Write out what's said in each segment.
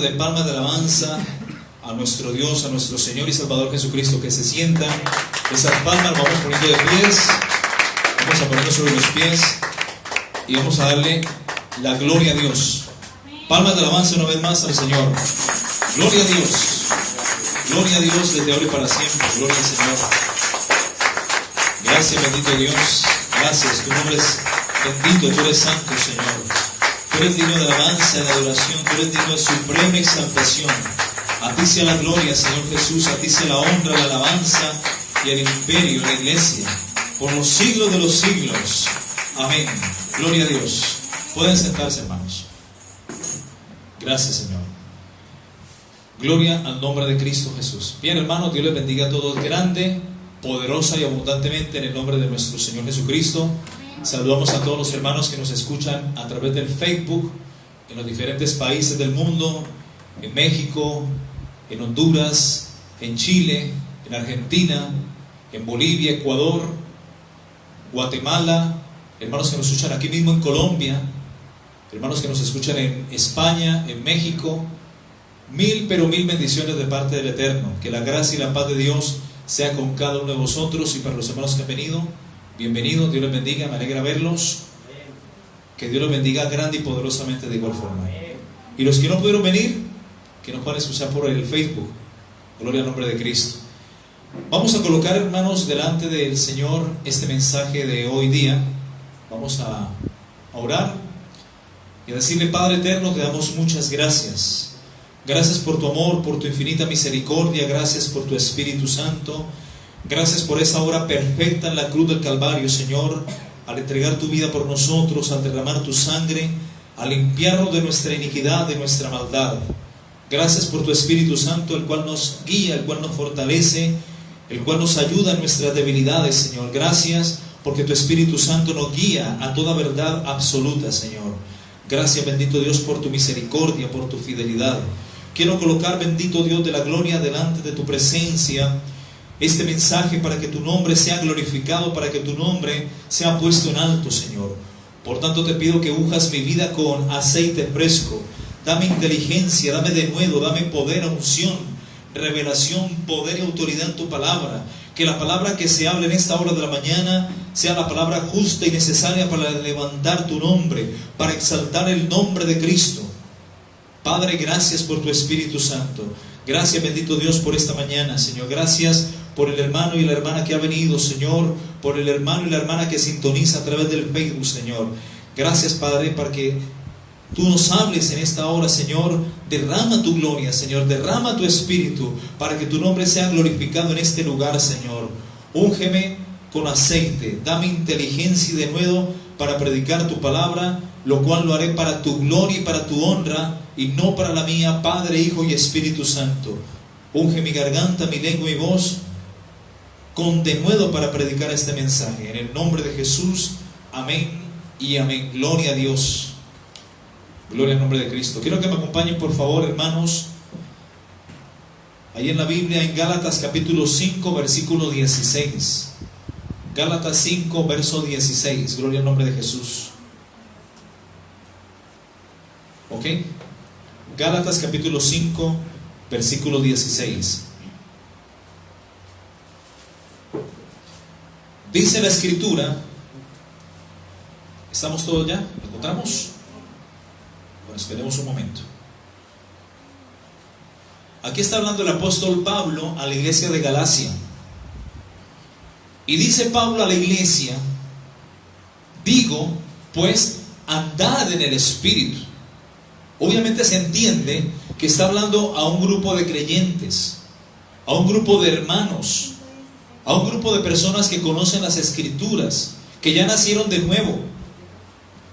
de palmas de alabanza a nuestro Dios, a nuestro Señor y Salvador Jesucristo. Que se sientan esas palmas, vamos poniendo de pies, vamos a ponernos sobre los pies y vamos a darle la gloria a Dios. Palmas de alabanza una vez más al Señor. Gloria a Dios. Gloria a Dios desde ahora y para siempre. Gloria al Señor. Gracias, bendito Dios. Gracias, tu nombre es bendito, tú eres santo, Señor. Tú eres digno de alabanza, de adoración, tú eres digno de suprema exaltación. A ti sea la gloria, Señor Jesús, a ti sea la honra, la alabanza y el imperio, la iglesia, por los siglos de los siglos. Amén. Gloria a Dios. Pueden sentarse, hermanos. Gracias, Señor. Gloria al nombre de Cristo Jesús. Bien, hermanos, Dios les bendiga a todos grande, poderosa y abundantemente en el nombre de nuestro Señor Jesucristo. Saludamos a todos los hermanos que nos escuchan a través del Facebook, en los diferentes países del mundo, en México, en Honduras, en Chile, en Argentina, en Bolivia, Ecuador, Guatemala, hermanos que nos escuchan aquí mismo en Colombia, hermanos que nos escuchan en España, en México. Mil bendiciones de parte del Eterno. Que la gracia y la paz de Dios sea con cada uno de vosotros. Y para los hermanos que han venido, bienvenidos, Dios les bendiga, me alegra verlos. Que Dios los bendiga grande y poderosamente de igual forma. Y los que no pudieron venir, que nos puedan escuchar por el Facebook. Gloria al nombre de Cristo. Vamos a colocar, hermanos, delante del Señor este mensaje de hoy día. Vamos a orar y a decirle: Padre eterno, te damos muchas gracias. Gracias por tu amor, por tu infinita misericordia. Gracias por tu Espíritu Santo. Gracias por esa obra perfecta en la cruz del Calvario, Señor, al entregar tu vida por nosotros, al derramar tu sangre, al limpiarnos de nuestra iniquidad, de nuestra maldad. Gracias por tu Espíritu Santo, el cual nos guía, el cual nos fortalece, el cual nos ayuda en nuestras debilidades, Señor. Gracias porque tu Espíritu Santo nos guía a toda verdad absoluta, Señor. Gracias, bendito Dios, por tu misericordia, por tu fidelidad. Quiero colocar, bendito Dios de la gloria, delante de tu presencia este mensaje para que tu nombre sea glorificado, para que tu nombre sea puesto en alto, Señor. Por tanto te pido que unjas mi vida con aceite fresco. Dame inteligencia, dame denuedo, dame poder, unción, revelación, poder y autoridad en tu palabra. Que la palabra que se hable en esta hora de la mañana sea la palabra justa y necesaria para levantar tu nombre, para exaltar el nombre de Cristo. Padre, gracias por tu Espíritu Santo. Gracias, bendito Dios, por esta mañana, Señor. Gracias por el hermano y la hermana que ha venido, Señor. Por el hermano y la hermana que sintoniza a través del Facebook, Señor. Gracias, Padre, para que tú nos hables en esta hora, Señor. Derrama tu gloria, Señor. Derrama tu Espíritu para que tu nombre sea glorificado en este lugar, Señor. Úngeme con aceite. Dame inteligencia y denuedo para predicar tu palabra, lo cual lo haré para tu gloria y para tu honra, y no para la mía, Padre, Hijo y Espíritu Santo. Unge mi garganta, mi lengua y voz con denuedo para predicar este mensaje. En el nombre de Jesús, amén y amén. Gloria a Dios. Gloria al nombre de Cristo. Quiero que me acompañen, por favor, hermanos, ahí en la Biblia, en Gálatas capítulo 5, versículo 16. Gálatas 5, verso 16. Gloria al nombre de Jesús. ¿Ok? Gálatas capítulo 5, versículo 16. Dice la Escritura. ¿Estamos todos ya? ¿Lo encontramos? Bueno, esperemos un momento. Aquí está hablando el apóstol Pablo a la iglesia de Galacia. Y dice Pablo a la iglesia: digo, pues, andad en el Espíritu. Obviamente se entiende que está hablando a un grupo de creyentes, a un grupo de hermanos, a un grupo de personas que conocen las Escrituras, que ya nacieron de nuevo.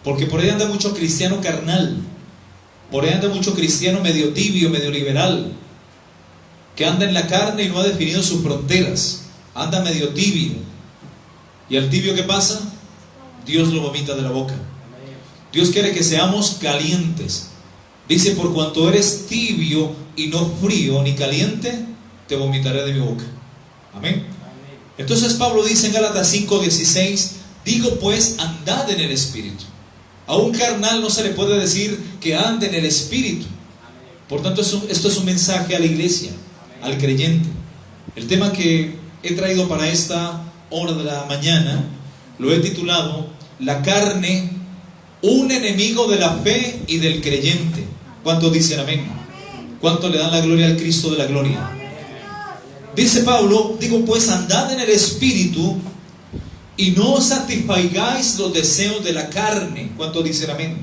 Porque por ahí anda mucho cristiano carnal, por ahí anda mucho cristiano medio tibio, medio liberal, que anda en la carne y no ha definido sus fronteras, anda medio tibio. ¿Y al tibio qué pasa? Dios lo vomita de la boca. Dios quiere que seamos calientes. Dice: por cuanto eres tibio y no frío ni caliente, te vomitaré de mi boca. Amén. Entonces Pablo dice en Gálatas 5:16: digo pues, andad en el Espíritu. A un carnal no se le puede decir que ande en el Espíritu, Por tanto, esto es un mensaje a la iglesia, al creyente. El tema que he traído para esta hora de la mañana lo he titulado: la carne, un enemigo de la fe y del creyente. ¿Cuántos dicen amén? ¿Cuántos le dan la gloria al Cristo de la gloria? Dice Pablo: digo pues, andad en el Espíritu y no satisfagáis los deseos de la carne. ¿Cuántos dicen amén?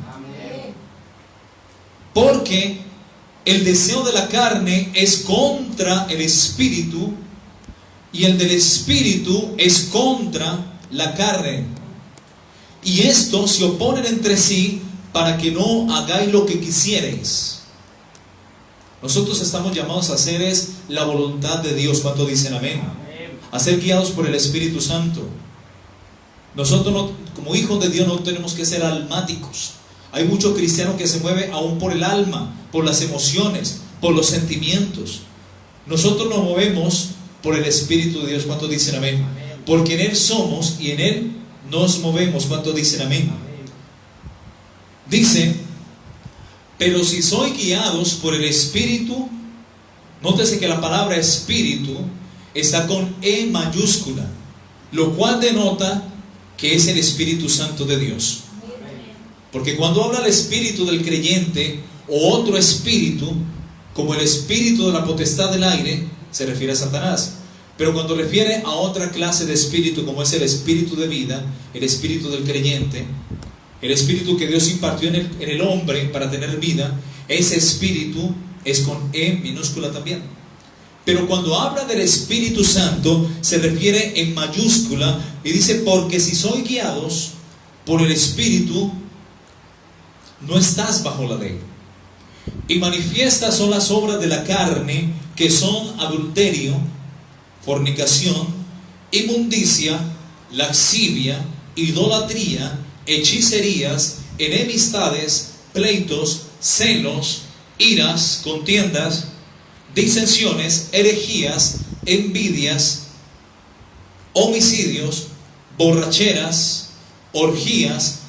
Porque el deseo de la carne es contra el Espíritu, y el del Espíritu es contra la carne. Y estos se oponen entre sí para que no hagáis lo que quisierais. Nosotros estamos llamados a hacer es la voluntad de Dios. ¿Cuántos dicen amén? A ser guiados por el Espíritu Santo. Nosotros no, como hijos de Dios, no tenemos que ser almáticos. Hay muchos cristianos que se mueven aún por el alma, por las emociones, por los sentimientos. Nosotros nos movemos por el Espíritu de Dios. ¿Cuántos dicen amén? Porque en Él somos y en Él nos movemos. ¿Cuántos dicen amén? Dice: pero si sois guiados por el Espíritu, nótese que la palabra Espíritu está con E mayúscula, lo cual denota que es el Espíritu Santo de Dios. Porque cuando habla el espíritu del creyente o otro espíritu, como el espíritu de la potestad del aire, se refiere a Satanás. Pero cuando refiere a otra clase de espíritu, como es el espíritu de vida, el espíritu del creyente, el espíritu que Dios impartió en el hombre para tener vida, ese espíritu es con E minúscula también. Pero cuando habla del Espíritu Santo, se refiere en mayúscula y dice: porque si sois guiados por el Espíritu, no estás bajo la ley. Y manifiestas son las obras de la carne, que son adulterio, fornicación, inmundicia, lascivia, idolatría, hechicerías, enemistades, pleitos, celos, iras, contiendas, disensiones, herejías, envidias, homicidios, borracheras, orgías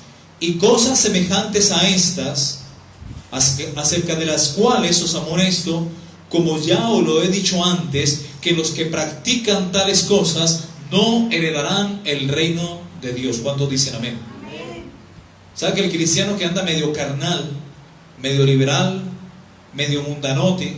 y cosas semejantes a estas, acerca de las cuales os amonesto, como ya os lo he dicho antes, que los que practican tales cosas no heredarán el reino de Dios. ¿Cuántos dicen amén? ¿Sabe que el cristiano que anda medio carnal, medio liberal, medio mundanote,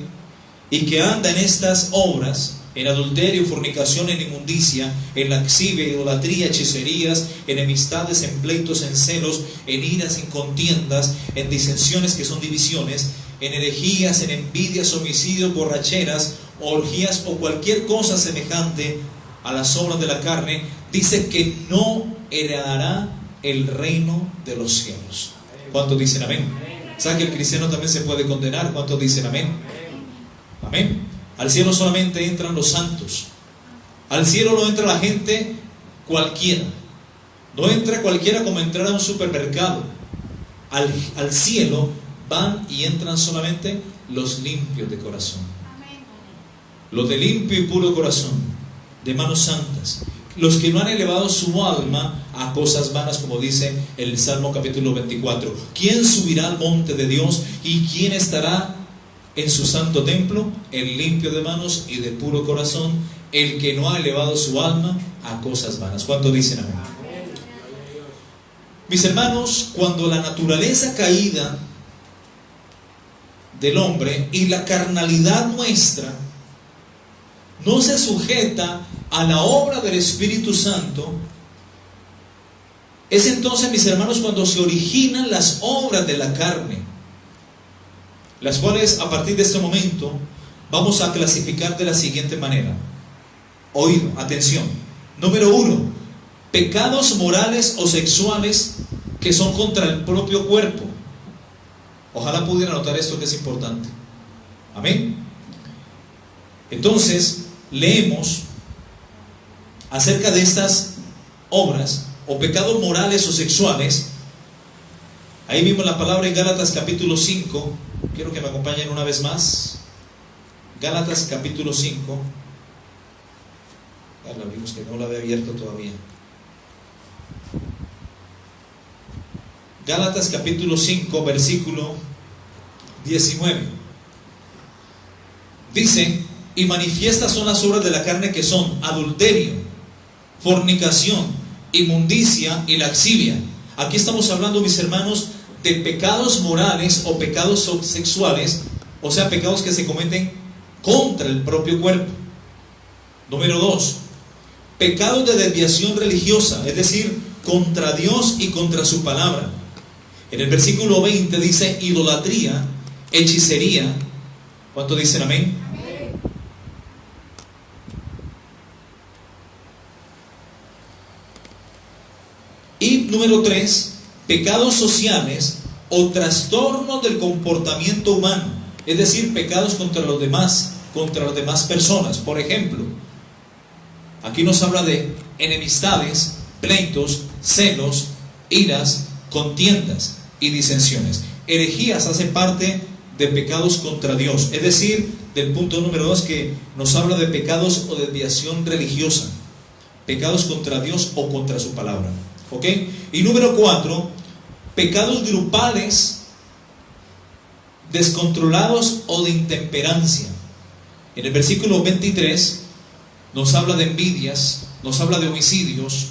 y que anda en estas obras, en adulterio, fornicación, en inmundicia, en lascivia, idolatría, hechicerías, enemistades, en pleitos, en celos, en iras, en contiendas, en disensiones, que son divisiones, en herejías, en envidias, homicidios, borracheras, orgías o cualquier cosa semejante a las obras de la carne, dice que no heredará el reino de los cielos? ¿Cuántos dicen amén? ¿Sabe que el cristiano también se puede condenar? ¿Cuántos dicen amén? Amén. Al cielo solamente entran los santos. Al cielo no entra la gente cualquiera. No entra cualquiera como entrar a un supermercado. Al cielo van y entran solamente los limpios de corazón. Los de limpio y puro corazón, de manos santas. Los que no han elevado su alma a cosas vanas, como dice el Salmo capítulo 24. ¿Quién subirá al monte de Dios y quién estará en su santo templo? El limpio de manos y de puro corazón, el que no ha elevado su alma a cosas vanas. ¿Cuántos dicen amén? Mis hermanos, cuando la naturaleza caída del hombre y la carnalidad nuestra no se sujeta a la obra del Espíritu Santo, es entonces, mis hermanos, cuando se originan las obras de la carne, las cuales a partir de este momento vamos a clasificar de la siguiente manera. Oído, atención. Número 1, pecados morales o sexuales que son contra el propio cuerpo. Ojalá pudieran notar esto, que es importante. Amén. Entonces, leemos acerca de estas obras o pecados morales o sexuales. Ahí vimos la palabra en Gálatas capítulo 5. Quiero que me acompañen una vez más. Gálatas capítulo 5. La vimos, que no la había abierto todavía. Gálatas capítulo 5, versículo 19. Dice, y manifiestas son las obras de la carne, que son adulterio, fornicación, inmundicia y laxivia. Aquí estamos hablando, mis hermanos, de pecados morales o pecados sexuales, o sea, pecados que se cometen contra el propio cuerpo. Número 2, pecados de desviación religiosa, es decir, contra Dios y contra su palabra. En el versículo 20 dice idolatría, hechicería. ¿Cuánto dicen amén? Amén. Y número 3, pecados sociales o trastornos del comportamiento humano, es decir, pecados contra las demás personas. Por ejemplo, aquí nos habla de enemistades, pleitos, celos, iras, contiendas y disensiones. Herejías hace parte de pecados contra Dios, es decir, del punto número 2, que nos habla de pecados o desviación religiosa, pecados contra Dios o contra su palabra. ¿Ok? Y número 4, pecados grupales, descontrolados o de intemperancia. En el versículo 23 nos habla de envidias, nos habla de homicidios,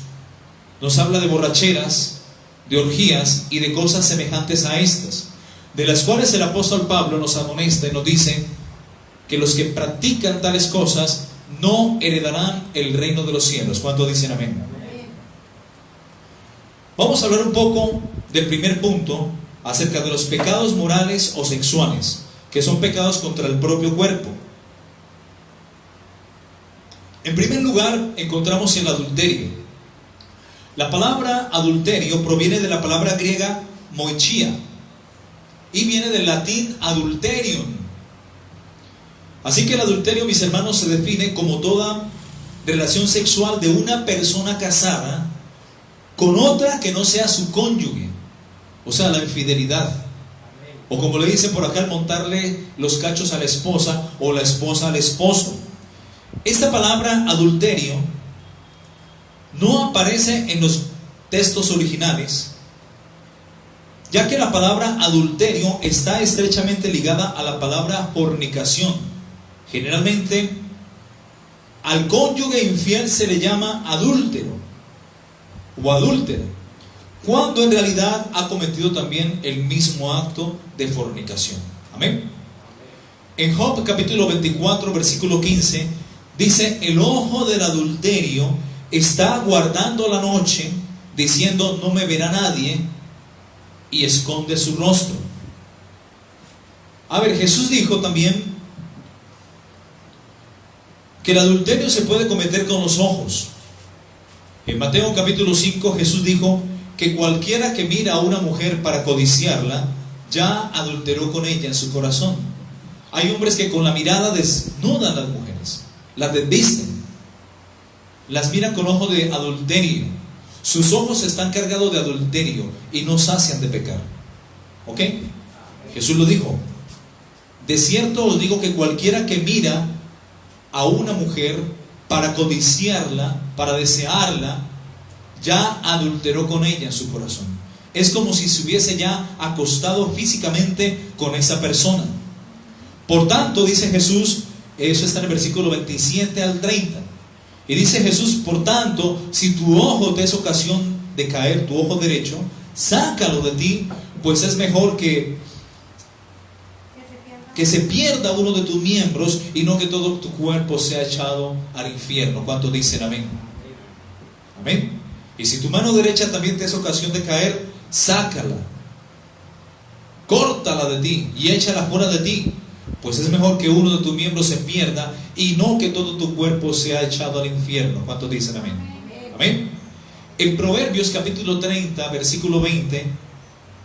nos habla de borracheras, de orgías y de cosas semejantes a estas, de las cuales el apóstol Pablo nos amonesta y nos dice que los que practican tales cosas no heredarán el reino de los cielos. ¿Cuántos dicen amén? Vamos a hablar un poco del primer punto acerca de los pecados morales o sexuales, que son pecados contra el propio cuerpo. En primer lugar, encontramos el adulterio. La palabra adulterio proviene de la palabra griega moichia y viene del latín adulterium. Así que el adulterio, mis hermanos, se define como toda relación sexual de una persona casada con otra que no sea su cónyuge, o sea, la infidelidad, o como le dicen por acá, el montarle los cachos a la esposa o la esposa al esposo. Esta palabra adulterio no aparece en los textos originales, ya que la palabra adulterio está estrechamente ligada a la palabra fornicación. Generalmente al cónyuge infiel se le llama adúltero o adúltera, cuando en realidad ha cometido también el mismo acto de fornicación. Amén. En Job capítulo 24 versículo 15 dice: el ojo del adulterio está guardando la noche, diciendo no me verá nadie, y esconde su rostro. A ver, Jesús dijo también que el adulterio se puede cometer con los ojos. En Mateo capítulo 5 Jesús dijo que cualquiera que mira a una mujer para codiciarla ya adulteró con ella en su corazón. Hay hombres que con la mirada desnudan a las mujeres, las desvisten, las miran con ojo de adulterio. Sus ojos están cargados de adulterio y no sacian de pecar. ¿Ok? Jesús lo dijo: de cierto os digo que cualquiera que mira a una mujer para codiciarla, para desearla, ya adulteró con ella en su corazón. Es como si se hubiese ya acostado físicamente con esa persona. Por tanto, dice Jesús, eso está en el versículo 27 al 30, y dice Jesús: por tanto, si tu ojo te es ocasión de caer, tu ojo derecho, sácalo de ti, pues es mejor que se pierda uno de tus miembros y no que todo tu cuerpo sea echado al infierno. ¿Cuántos dicen amén? Amén. Y si tu mano derecha también te es ocasión de caer, sácala, córtala de ti y échala fuera de ti, pues es mejor que uno de tus miembros se pierda y no que todo tu cuerpo sea echado al infierno. ¿Cuántos dicen amén? Amén. En Proverbios capítulo 30 versículo 20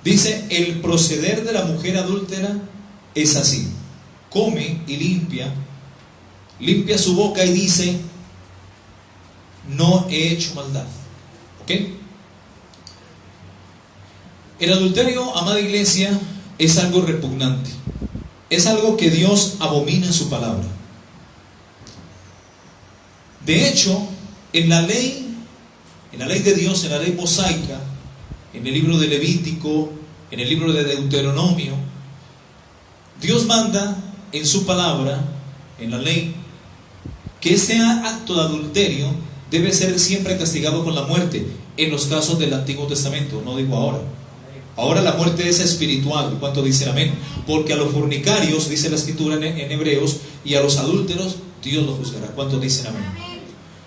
dice: el proceder de la mujer adúltera es así: come y limpia su boca y dice, no he hecho maldad. ¿Ok? El adulterio, amada iglesia, es algo repugnante, es algo que Dios abomina en su palabra. De hecho, en la ley de Dios, en la ley mosaica, en el libro de Levítico, en el libro de Deuteronomio, Dios manda en su palabra en la ley, que ese acto de adulterio debe ser siempre castigado con la muerte, en los casos del Antiguo Testamento, no digo ahora. Ahora la muerte es espiritual. ¿Cuánto dicen amén? Porque a los fornicarios, dice la Escritura en Hebreos, y a los adúlteros Dios los juzgará. ¿Cuánto dicen amén?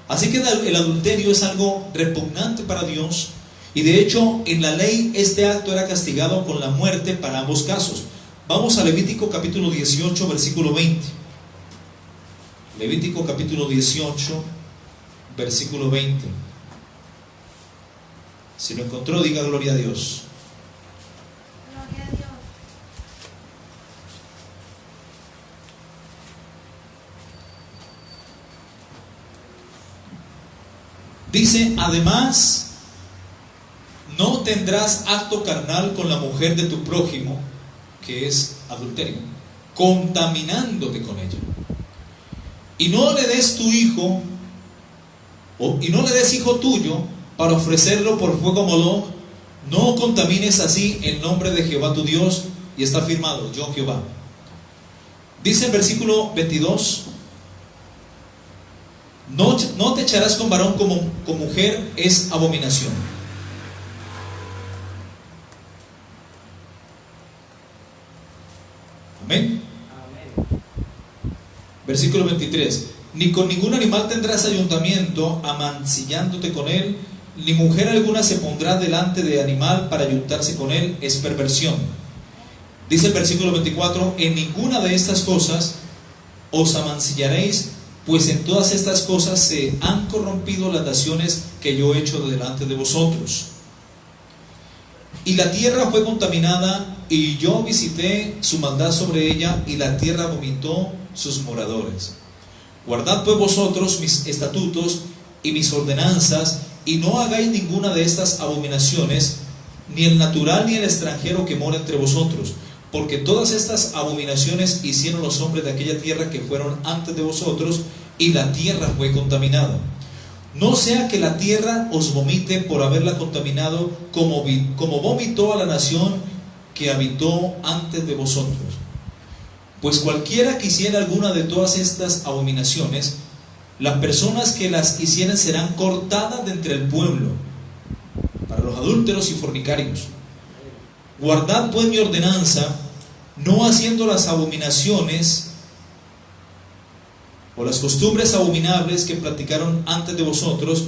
Así que el adulterio es algo repugnante para Dios, y de hecho en la ley este acto era castigado con la muerte para ambos casos. Vamos a Levítico capítulo 18, versículo 20. Levítico capítulo 18, versículo 20. Si lo encontró, diga gloria a Dios. Gloria a Dios. Dice, además, no tendrás acto carnal con la mujer de tu prójimo, que es adulterio, contaminándote con ella. Y no le des tu hijo, y no le des hijo tuyo para ofrecerlo por fuego a Moloc. No contamines así el nombre de Jehová tu Dios, y está firmado, yo Jehová. Dice el versículo 22, no te echarás con varón como con mujer, es abominación. Amén. Versículo 23, ni con ningún animal tendrás ayuntamiento, amancillándote con él, ni mujer alguna se pondrá delante de animal para ayuntarse con él, es perversión. Dice el versículo 24, en ninguna de estas cosas os amancillaréis, pues en todas estas cosas se han corrompido las naciones que yo he hecho delante de vosotros. Y la tierra fue contaminada, y yo visité su maldad sobre ella, y la tierra vomitó sus moradores. Guardad pues vosotros mis estatutos y mis ordenanzas, y no hagáis ninguna de estas abominaciones, ni el natural ni el extranjero que mora entre vosotros, porque todas estas abominaciones hicieron los hombres de aquella tierra que fueron antes de vosotros, y la tierra fue contaminada. No sea que la tierra os vomite por haberla contaminado, como vomitó a la nación que habitó antes de vosotros. Pues cualquiera que hiciera alguna de todas estas abominaciones, las personas que las hicieren serán cortadas de entre el pueblo, para los adúlteros y fornicarios. Guardad pues mi ordenanza, no haciendo las abominaciones o las costumbres abominables que practicaron antes de vosotros,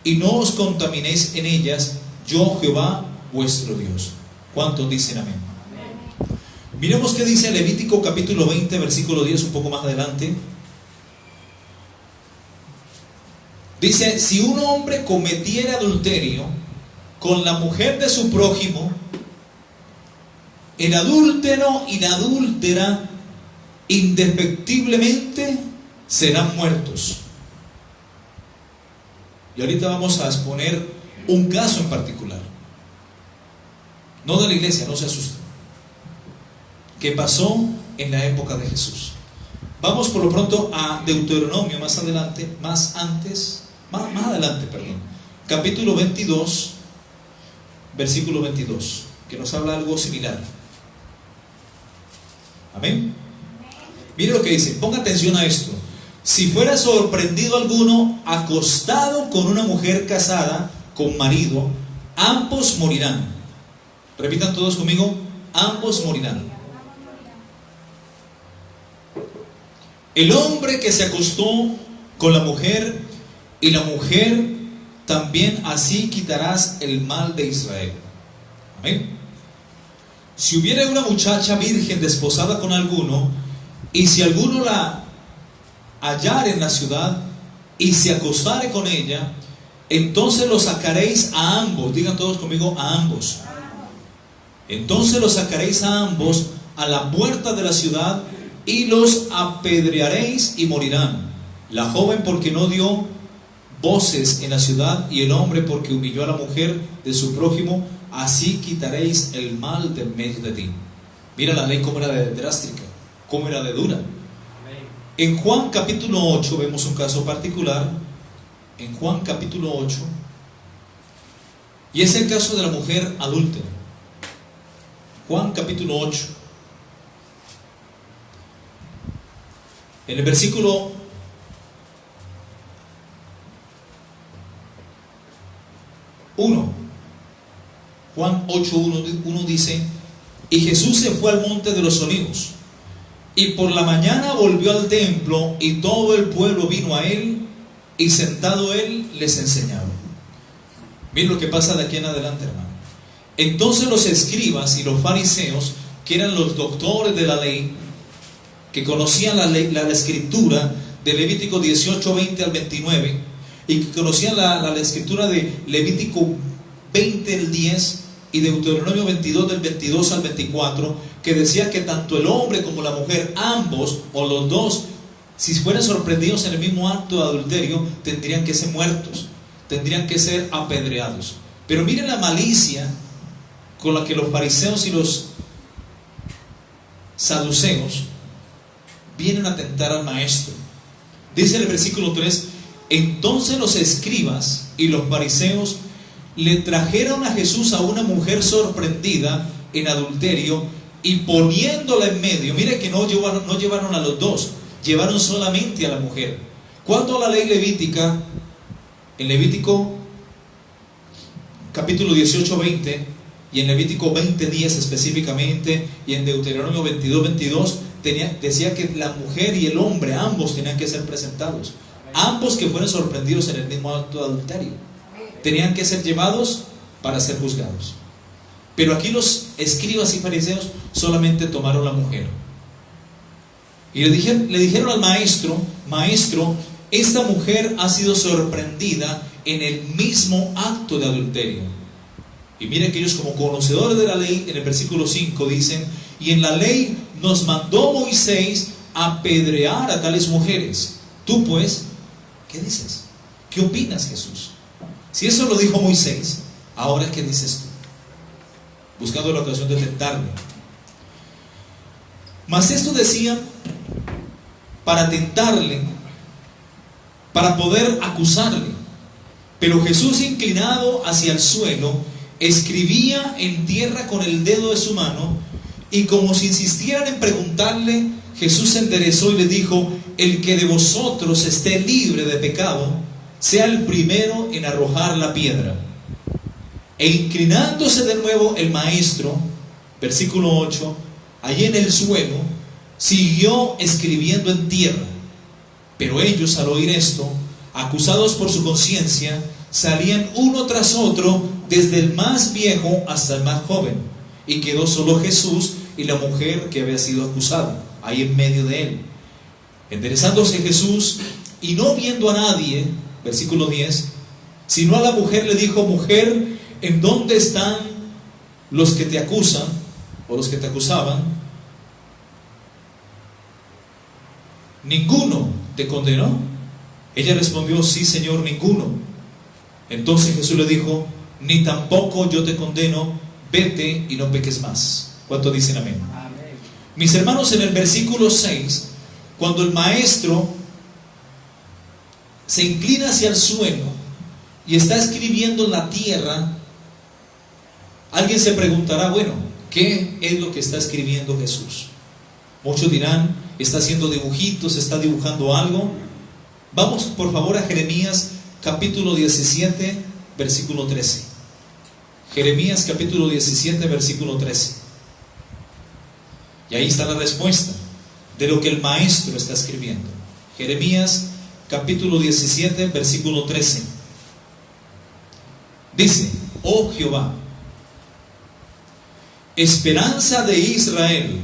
y no os contaminéis en ellas, yo Jehová vuestro Dios. ¿Cuántos dicen amén? Amén. Miremos qué dice Levítico capítulo 20, versículo 10, un poco más adelante. Dice, si un hombre cometiera adulterio con la mujer de su prójimo, el adúltero y la adúltera indefectiblemente serán muertos. Y ahorita vamos a exponer un caso en particular, no de la iglesia, no se asusten, que pasó en la época de Jesús. Vamos por lo pronto a Deuteronomio más adelante, capítulo 22, versículo 22, que nos habla algo similar. Amén. Mire lo que dice, ponga atención a esto. Si fuera sorprendido alguno acostado con una mujer casada con marido, ambos morirán. Repitan todos conmigo, ambos morirán. El hombre que se acostó con la mujer, y la mujer también, así quitarás el mal de Israel. Amén. Si hubiera una muchacha virgen desposada con alguno, y si alguno la hallar en la ciudad y se acostare con ella, entonces lo sacaréis a ambos. Digan todos conmigo, a ambos. Entonces los sacaréis a ambos a la puerta de la ciudad, y los apedrearéis y morirán. La joven porque no dio voces en la ciudad, y el hombre porque humilló a la mujer de su prójimo. Así quitaréis el mal del medio de ti. Mira la ley cómo era de drástica, cómo era de dura. En Juan capítulo 8 vemos un caso particular. En Juan capítulo 8, y es el caso de la mujer adúltera. Juan capítulo 8. En el versículo 1, Juan 8:1 dice: y Jesús se fue al monte de los olivos, y por la mañana volvió al templo, y todo el pueblo vino a él, y sentado él les enseñaba. Miren lo que pasa de aquí en adelante, hermano. Entonces los escribas y los fariseos, que eran los doctores de la ley, que conocían la escritura de Levítico 18, 20 al 29, y que conocían la escritura de Levítico 20, el 10, y Deuteronomio 22, del 22 al 24, que decía que tanto el hombre como la mujer, ambos o los dos, si fueran sorprendidos en el mismo acto de adulterio, tendrían que ser muertos, tendrían que ser apedreados. Pero miren la malicia con la que los fariseos y los saduceos vienen a tentar al maestro. Dice en el versículo 3: entonces los escribas y los fariseos le trajeron a Jesús a una mujer sorprendida en adulterio, y poniéndola en medio, mire que no llevaron a los dos, llevaron solamente a la mujer. Cuando la ley levítica, en Levítico capítulo 18, 20, y en Levítico 20, 10 específicamente, y en Deuteronomio 22, 22, decía que la mujer y el hombre, ambos tenían que ser presentados, ambos que fueron sorprendidos en el mismo acto de adulterio, tenían que ser llevados para ser juzgados. Pero aquí los escribas y fariseos solamente tomaron la mujer. Y le dijeron al maestro: maestro, esta mujer ha sido sorprendida en el mismo acto de adulterio. Y miren que ellos, como conocedores de la ley, en el versículo 5 dicen: y en la ley nos mandó Moisés apedrear a tales mujeres. Tú pues, ¿qué dices? ¿Qué opinas, Jesús? Si eso lo dijo Moisés, ahora ¿qué dices tú? Buscando la ocasión de tentarle. Mas esto decían para tentarle, para poder acusarle. Pero Jesús, inclinado hacia el suelo, escribía en tierra con el dedo de su mano, y como si insistieran en preguntarle, Jesús se enderezó y le dijo: el que de vosotros esté libre de pecado, sea el primero en arrojar la piedra. E inclinándose de nuevo el maestro, versículo 8, allí en el suelo, siguió escribiendo en tierra. Pero ellos, al oír esto, acusados por su conciencia, salían uno tras otro, desde el más viejo hasta el más joven, y quedó solo Jesús y la mujer que había sido acusada, ahí en medio de él. Enderezándose Jesús y no viendo a nadie, versículo 10, sino a la mujer, le dijo: mujer, ¿en dónde están los que te acusan, o los que te acusaban? ¿Ninguno te condenó? Ella respondió: sí, Señor, ninguno. Entonces Jesús le dijo: ni tampoco yo te condeno, vete y no peques más. ¿Cuánto dicen amén? Amén. Mis hermanos, en el versículo 6, cuando el maestro se inclina hacia el suelo y está escribiendo en la tierra, alguien se preguntará: bueno, ¿qué es lo que está escribiendo Jesús? Muchos dirán: está haciendo dibujitos, está dibujando algo. Vamos por favor a Jeremías capítulo 17, versículo 13. Jeremías capítulo 17, versículo 13. Y ahí está la respuesta de lo que el maestro está escribiendo. Jeremías capítulo 17, versículo 13. Dice: oh Jehová, esperanza de Israel,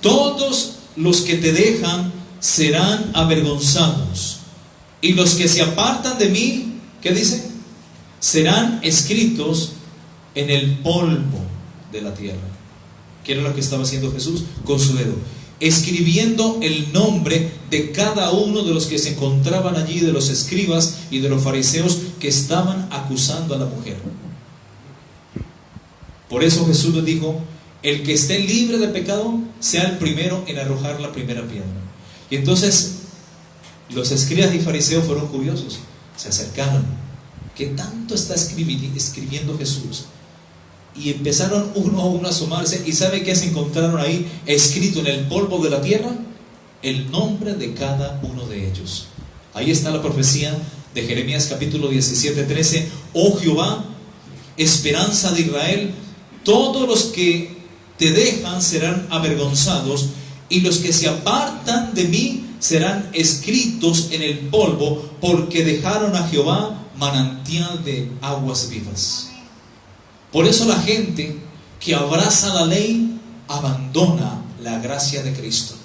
todos los que te dejan serán avergonzados, y los que se apartan de mí, ¿qué dice? Serán escritos en el polvo de la tierra. ¿Qué era lo que estaba haciendo Jesús? Con su dedo, escribiendo el nombre de cada uno de los que se encontraban allí, de los escribas y de los fariseos que estaban acusando a la mujer. Por eso Jesús les dijo: el que esté libre de pecado, sea el primero en arrojar la primera piedra. Y entonces los escribas y fariseos fueron curiosos, se acercaron. ¿Qué tanto está escribiendo Jesús? y empezaron uno a uno a asomarse. ¿Y sabe qué se encontraron ahí escrito en el polvo de la tierra? El nombre de cada uno de ellos. Ahí está la profecía de Jeremías capítulo 17:13. Oh Jehová, esperanza de Israel, todos los que te dejan serán avergonzados, y los que se apartan de mí serán escritos en el polvo, porque dejaron a Jehová manantial de aguas vivas. Por eso la gente que abraza la ley abandona la gracia de Cristo.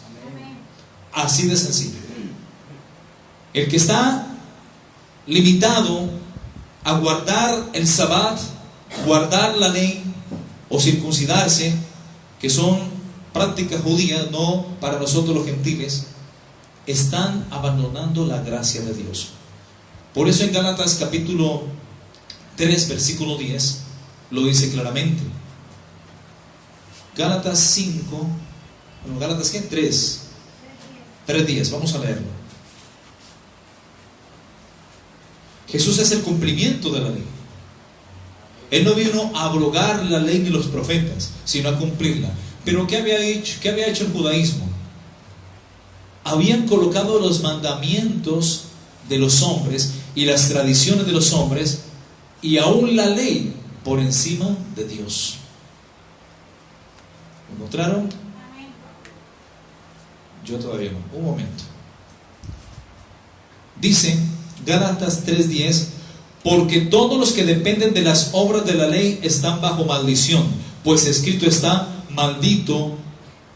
Así de sencillo. El que está limitado a guardar el Sabbat, guardar la ley o circuncidarse, que son prácticas judías, no para nosotros los gentiles, están abandonando la gracia de Dios. Por eso en Gálatas capítulo 3 versículo 10 lo dice claramente. Gálatas 5, bueno, Gálatas ¿qué? 3:10, vamos a leerlo. Jesús es el cumplimiento de la ley. Él no vino a abrogar la ley ni los profetas, sino a cumplirla. Pero ¿qué había hecho el judaísmo? Habían colocado los mandamientos de los hombres y las tradiciones de los hombres, y aún la ley, por encima de Dios. ¿Lo encontraron? Yo todavía no. Un momento. Dice Gálatas 3:10: porque todos los que dependen de las obras de la ley están bajo maldición, pues escrito está: maldito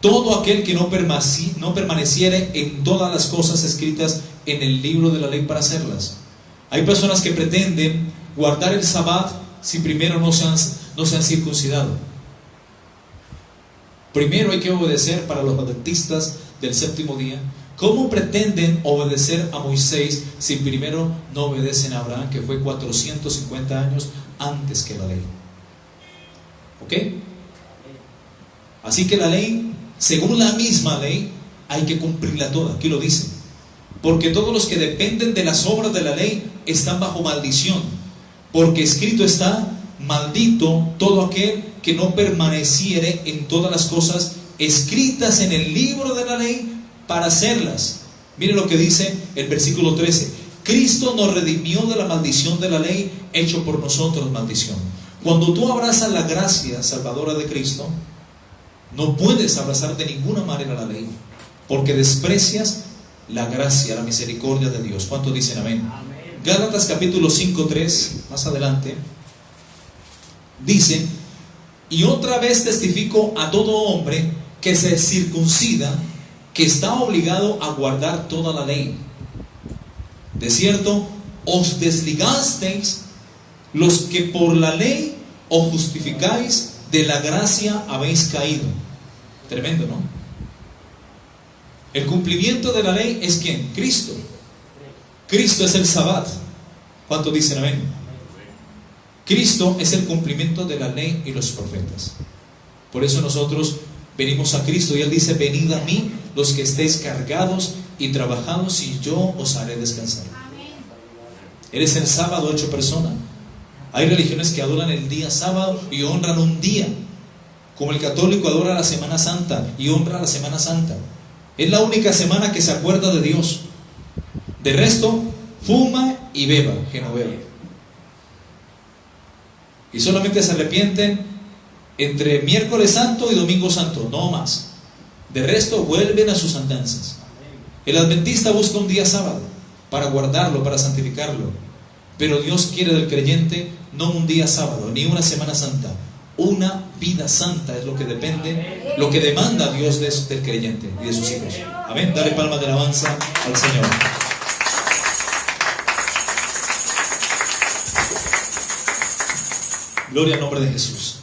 todo aquel que no permaneciere en todas las cosas escritas en el libro de la ley para hacerlas. Hay personas que pretenden guardar el Sabbat si primero no se han circuncidado. Primero hay que obedecer para los adventistas del séptimo día. ¿Cómo pretenden obedecer a Moisés si primero no obedecen a Abraham, que fue 450 años antes que la ley? ¿Ok? Así que la ley, según la misma ley, hay que cumplirla toda. Aquí lo dice: porque todos los que dependen de las obras de la ley están bajo maldición, porque escrito está: maldito todo aquel que no permaneciere en todas las cosas escritas en el libro de la ley para hacerlas. Mire lo que dice el versículo 13: Cristo nos redimió de la maldición de la ley, hecho por nosotros maldición. Cuando tú abrazas la gracia salvadora de Cristo, no puedes abrazar de ninguna manera la ley, porque desprecias la gracia, la misericordia de Dios. ¿Cuántos dicen amén? Amén. Gálatas capítulo 5:3, más adelante, dice: y otra vez testifico a todo hombre que se circuncida, que está obligado a guardar toda la ley. De cierto, os desligasteis los que por la ley os justificáis, de la gracia habéis caído. Tremendo, ¿no? El cumplimiento de la ley es ¿quién? Cristo. Cristo es el Sabbat. ¿Cuántos dicen amén? Cristo es el cumplimiento de la ley y los profetas. Por eso nosotros venimos a Cristo y Él dice: venid a mí los que estéis cargados y trabajados, y yo os haré descansar. Él es el sábado hecho persona. Hay religiones que adoran el día sábado y honran un día, como el católico adora la Semana Santa y honra la Semana Santa. Es la única semana que se acuerda de Dios. De resto, fuma y beba, que no beba. Y solamente se arrepienten entre miércoles santo y domingo santo, no más. De resto vuelven a sus andanzas. El adventista busca un día sábado para guardarlo, para santificarlo. Pero Dios quiere del creyente no un día sábado, ni una Semana Santa. Una vida santa es lo que depende, lo que demanda Dios del creyente y de sus hijos. Amén. Dale palmas de alabanza al Señor. Gloria al nombre de Jesús.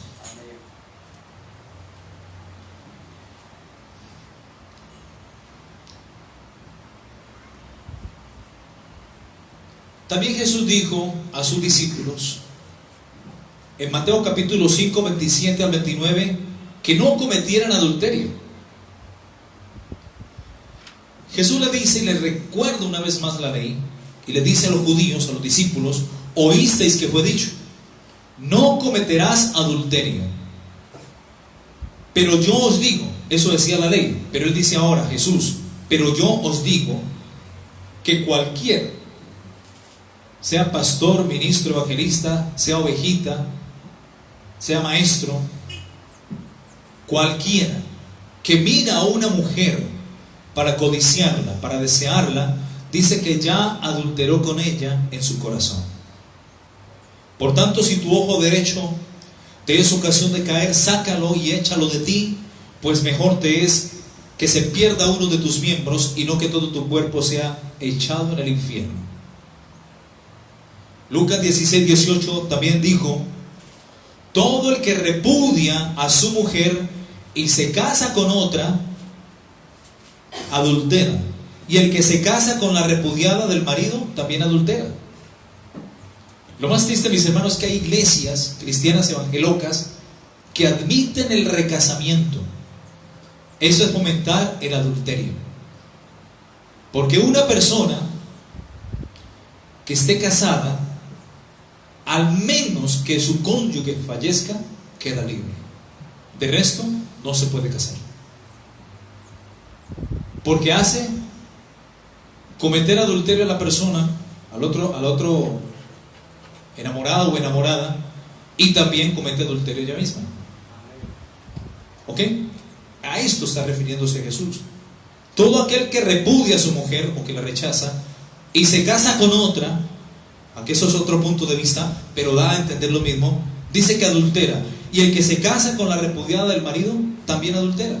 También Jesús dijo a sus discípulos en Mateo capítulo 5, 27 al 29, que no cometieran adulterio. Jesús le dice y le recuerda una vez más la ley, y le dice a los judíos, a los discípulos: oísteis que fue dicho, no cometerás adulterio. Pero yo os digo, eso decía la ley, pero él dice ahora, Jesús, pero yo os digo que cualquiera, sea pastor, ministro, evangelista, sea ovejita, sea maestro, cualquiera que mira a una mujer para codiciarla, para desearla, dice que ya adulteró con ella en su corazón. Por tanto, si tu ojo derecho te es ocasión de caer, sácalo y échalo de ti, pues mejor te es que se pierda uno de tus miembros y no que todo tu cuerpo sea echado en el infierno. Lucas 16:18 también dijo: todo el que repudia a su mujer y se casa con otra, adultera. Y el que se casa con la repudiada del marido, también adultera. Lo más triste, mis hermanos, es que hay iglesias cristianas evangelocas que admiten el recasamiento. Eso es fomentar el adulterio. Porque una persona que esté casada, al menos que su cónyuge fallezca, queda libre. De resto, no se puede casar. Porque hace cometer adulterio a la persona, al otro enamorado o enamorada, y también comete adulterio ella misma. ¿Ok? A esto está refiriéndose Jesús. Todo aquel que repudia a su mujer o que la rechaza y se casa con otra, aunque eso es otro punto de vista, pero da a entender lo mismo, dice que adultera. Y el que se casa con la repudiada del marido, también adultera.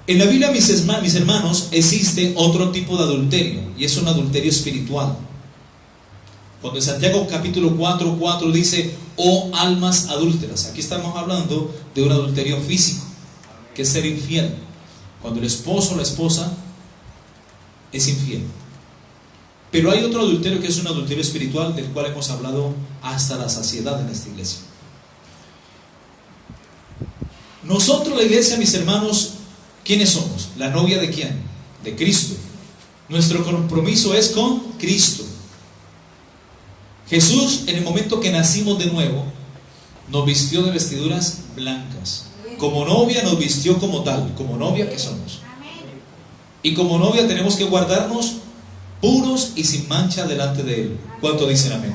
En la Biblia, mis hermanos, existe otro tipo de adulterio, y es un adulterio espiritual. Cuando en Santiago capítulo 4:4 dice: oh almas adúlteras, aquí estamos hablando de un adulterio físico, que es ser infiel. Cuando el esposo o la esposa es infiel. Pero hay otro adulterio que es un adulterio espiritual, del cual hemos hablado hasta la saciedad en esta iglesia. Nosotros, la iglesia, mis hermanos, ¿quiénes somos? ¿La novia de quién? De Cristo. Nuestro compromiso es con Cristo. Jesús, en el momento que nacimos de nuevo, nos vistió de vestiduras blancas. Como novia nos vistió como tal, como novia que somos. Y como novia tenemos que guardarnos puros y sin mancha delante de Él. ¿Cuánto dicen amén?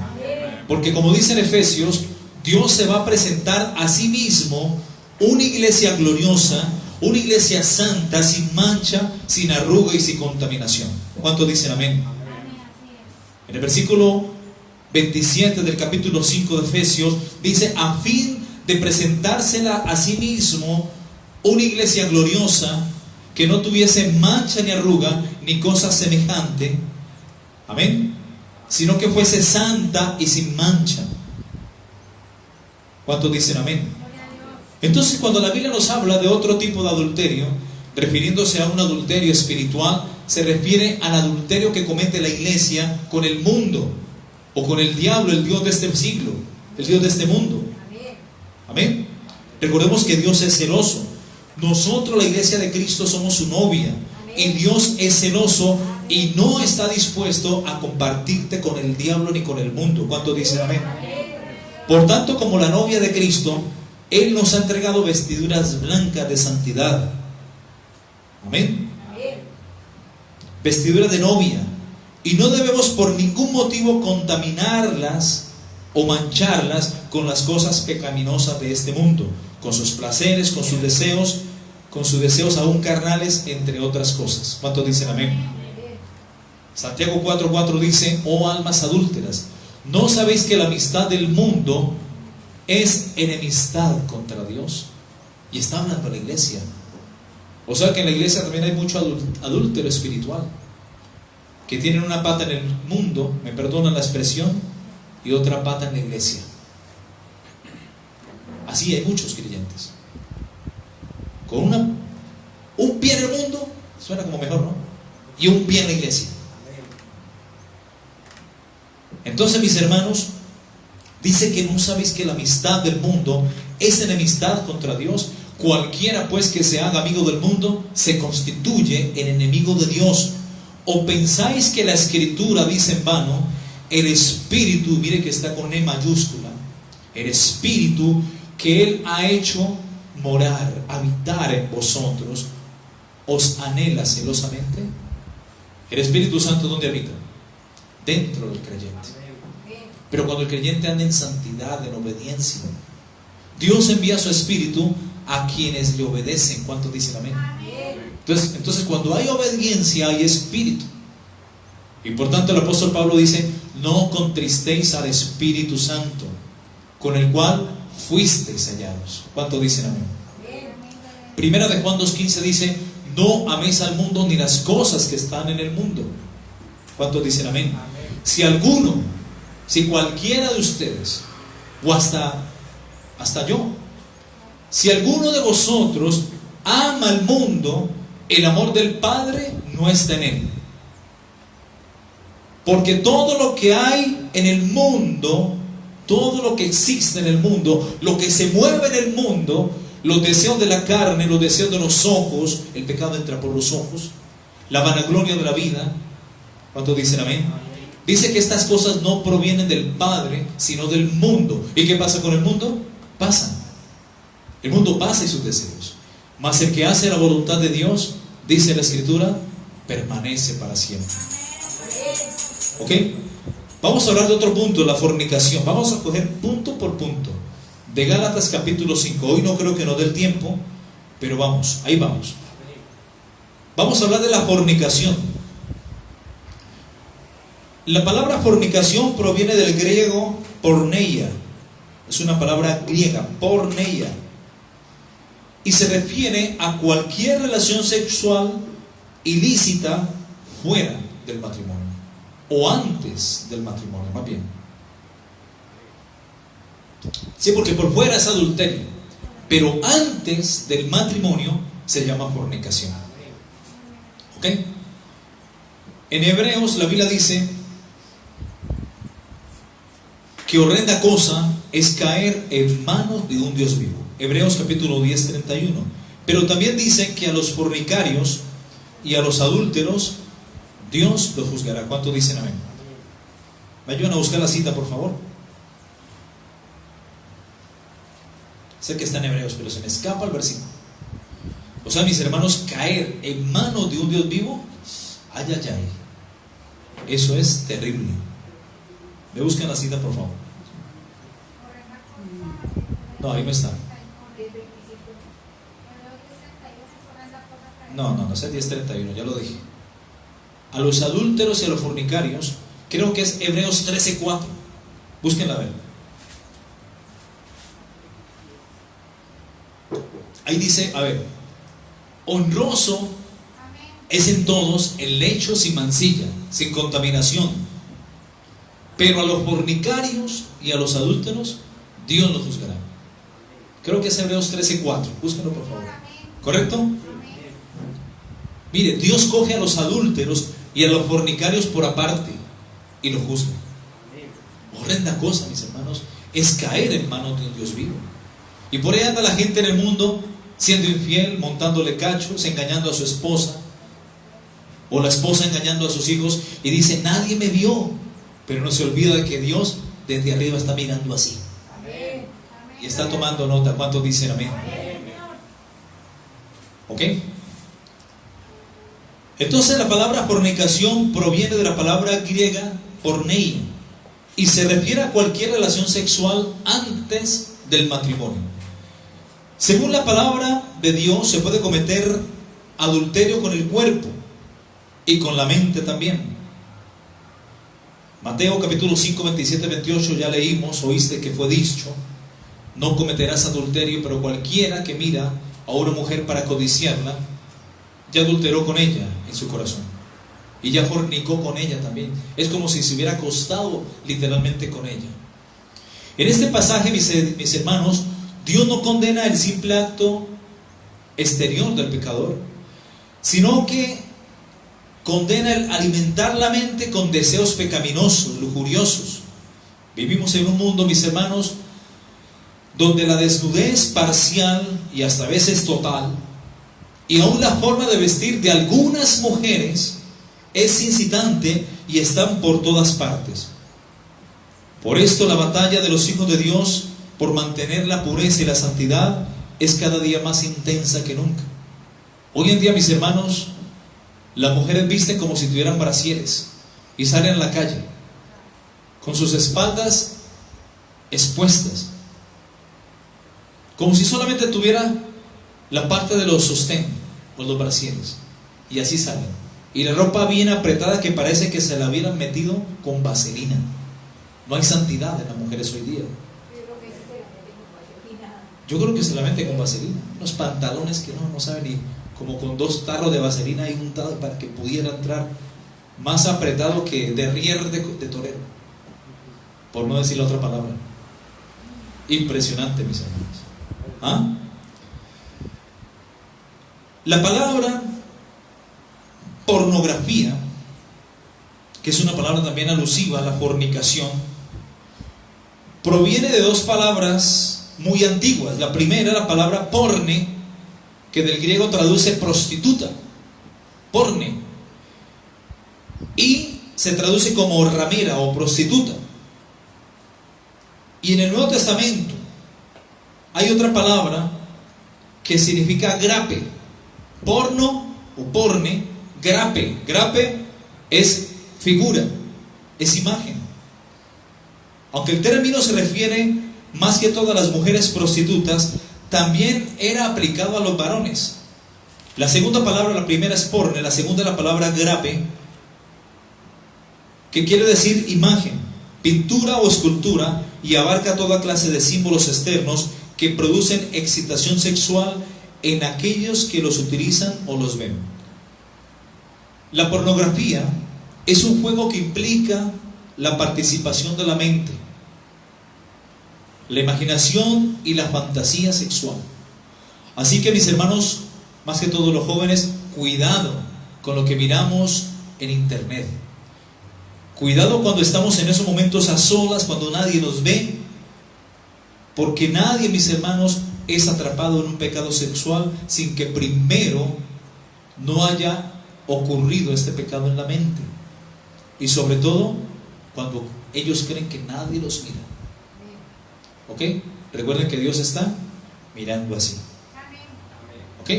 Porque como dice en Efesios, Dios se va a presentar a sí mismo una iglesia gloriosa, una iglesia santa, sin mancha, sin arruga y sin contaminación. ¿Cuánto dicen amén? En el versículo 27 del capítulo 5 de Efesios dice: a fin de presentársela a sí mismo una iglesia gloriosa, que no tuviese mancha ni arruga ni cosa semejante, amén, sino que fuese santa y sin mancha. ¿Cuántos dicen amén? Entonces, cuando la Biblia nos habla de otro tipo de adulterio, refiriéndose a un adulterio espiritual, se refiere al adulterio que comete la iglesia con el mundo, o con el diablo, el Dios de este siglo, el Dios de este mundo. Amén. Recordemos que Dios es celoso. Nosotros, la iglesia de Cristo, somos su novia. Y Dios es celoso y no está dispuesto a compartirte con el diablo ni con el mundo. ¿Cuántos dicen amén? Por tanto, como la novia de Cristo, Él nos ha entregado vestiduras blancas de santidad. Amén. Vestiduras de novia. Y no debemos por ningún motivo contaminarlas o mancharlas con las cosas pecaminosas de este mundo, con sus placeres, con sus deseos aún carnales, entre otras cosas. ¿Cuántos dicen amén? Santiago 4:4 dice: oh almas adúlteras, ¿no sabéis que la amistad del mundo es enemistad contra Dios? Y está hablando la iglesia. O sea que en la iglesia también hay mucho adúltero espiritual, que tienen una pata en el mundo, me perdonan la expresión, y otra pata en la iglesia. Así hay muchos creyentes con un pie en el mundo, suena como mejor, ¿no? Y un pie en la iglesia. Entonces, mis hermanos, dice que no sabéis que la amistad del mundo es enemistad contra Dios. Cualquiera pues que se haga amigo del mundo se constituye en enemigo de Dios. ¿O pensáis que la escritura dice en vano? El Espíritu, mire que está con E mayúscula, el Espíritu que Él ha hecho morar, habitar en vosotros, os anhela celosamente. El Espíritu Santo, ¿dónde habita? Dentro del creyente. Pero cuando el creyente anda en santidad, en obediencia, Dios envía su Espíritu a quienes le obedecen. ¿Cuántos dicen amén? Entonces cuando hay obediencia hay Espíritu. Y por tanto el apóstol Pablo dice: no contristéis al Espíritu Santo, con el cual fuisteis sellados. ¿Cuántos dicen amén? Primera de Juan 2:15 dice: no améis al mundo ni las cosas que están en el mundo. ¿Cuántos dicen amén? Si cualquiera de ustedes, o hasta yo, si alguno de vosotros ama al mundo, el amor del Padre no está en él. Porque todo lo que hay en el mundo, todo lo que existe en el mundo, lo que se mueve en el mundo, los deseos de la carne, los deseos de los ojos, el pecado entra por los ojos, la vanagloria de la vida. ¿Cuántos dicen amén? Dice que estas cosas no provienen del Padre, sino del mundo. ¿Y qué pasa con el mundo? Pasan. El mundo pasa y sus deseos. Mas el que hace la voluntad de Dios, dice la Escritura, permanece para siempre. ¿Ok? Vamos a hablar de otro punto, la fornicación. Vamos a coger punto por punto de Gálatas capítulo 5. Hoy no creo que nos dé el tiempo, pero vamos, ahí vamos. Vamos a hablar de la fornicación. La palabra fornicación proviene del griego porneia. Es una palabra griega, porneia, y se refiere a cualquier relación sexual ilícita fuera del matrimonio, o antes del matrimonio, más bien. Sí, porque por fuera es adulterio, pero antes del matrimonio se llama fornicación. ¿Ok? En Hebreos la Biblia dice que horrenda cosa es caer en manos de un Dios vivo. Hebreos capítulo 10, 31. Pero también dice que a los fornicarios y a los adúlteros Dios los juzgará. ¿Cuántos dicen amén? ¿Me ayudan a buscar la cita, por favor? Sé que está en Hebreos, pero se me escapa el versículo. O sea, mis hermanos, caer en manos de un Dios vivo, ay, ay, ay, eso es terrible. ¿Me buscan la cita, por favor? No, ahí no está. No, es el 10:31, ya lo dije. A los adúlteros y a los fornicarios, creo que es Hebreos 13:4. Búsquenla a ver. Ahí dice, a ver, honroso es en todos el lecho sin mancilla, sin contaminación, pero a los fornicarios y a los adúlteros Dios los juzgará. Creo que es Hebreos 13:4. Búsquenlo, por favor. ¿Correcto? Mire, Dios coge a los adúlteros y a los fornicarios por aparte y los juzga. Horrenda cosa, mis hermanos, es caer en manos de un Dios vivo. Y por ahí anda la gente en el mundo siendo infiel, montándole cachos, engañando a su esposa, o la esposa engañando a sus hijos, y dice: nadie me vio. Pero no se olvida de que Dios desde arriba está mirando así y está tomando nota. ¿Cuántos dicen amén? ¿Ok? Entonces la palabra fornicación proviene de la palabra griega porneia y se refiere a cualquier relación sexual antes del matrimonio. Según la palabra de Dios, se puede cometer adulterio con el cuerpo y con la mente también. Mateo capítulo 5, 27, 28, ya leímos, oíste que fue dicho: no cometerás adulterio, pero cualquiera que mira a una mujer para codiciarla, ya adulteró con ella en su corazón y ya fornicó con ella también. Es como si se hubiera acostado literalmente con ella. En este pasaje, mis hermanos, Dios no condena el simple acto exterior del pecador, sino que condena el alimentar la mente con deseos pecaminosos, lujuriosos. Vivimos en un mundo, mis hermanos, donde la desnudez parcial y hasta a veces total, y aún la forma de vestir de algunas mujeres es incitante y están por todas partes. Por esto la batalla de los hijos de Dios por mantener la pureza y la santidad es cada día más intensa que nunca. Hoy en día, mis hermanos, las mujeres visten como si tuvieran brasieres y salen a la calle con sus espaldas expuestas, como si solamente tuviera la parte de los sostén o los brasieres, y así salen. Y la ropa bien apretada que parece que se la hubieran metido con vaselina. No hay santidad en las mujeres hoy día. Yo creo que se la meten con vaselina. Unos pantalones que no saben ni, como con 2 tarros de vaselina ahí untados para que pudiera entrar, más apretado que derrier de torero, por no decir la otra palabra. Impresionante, mis hermanos. ¿Ah? La palabra pornografía, que es una palabra también alusiva a la fornicación, proviene de 2 palabras muy antiguas. La primera, la palabra porne, que del griego traduce prostituta, porne, y se traduce como ramera o prostituta. Y en el Nuevo Testamento hay otra palabra que significa grape, porno o porne, grape. Grape es figura, es imagen. Aunque el término se refiere más que todo a las mujeres prostitutas, también era aplicado a los varones. La segunda palabra, la primera es porne, la segunda la palabra grape, que quiere decir imagen, pintura o escultura, y abarca toda clase de símbolos externos que producen excitación sexual en aquellos que los utilizan o los ven. La pornografía es un juego que implica la participación de la mente, la imaginación y la fantasía sexual. Así que, mis hermanos, más que todos los jóvenes, cuidado con lo que miramos en internet. Cuidado cuando estamos en esos momentos a solas, cuando nadie nos ve, porque nadie, mis hermanos, es atrapado en un pecado sexual sin que primero no haya ocurrido este pecado en la mente. Y sobre todo cuando ellos creen que nadie los mira. ¿Ok? Recuerden que Dios está mirando así. ¿Ok?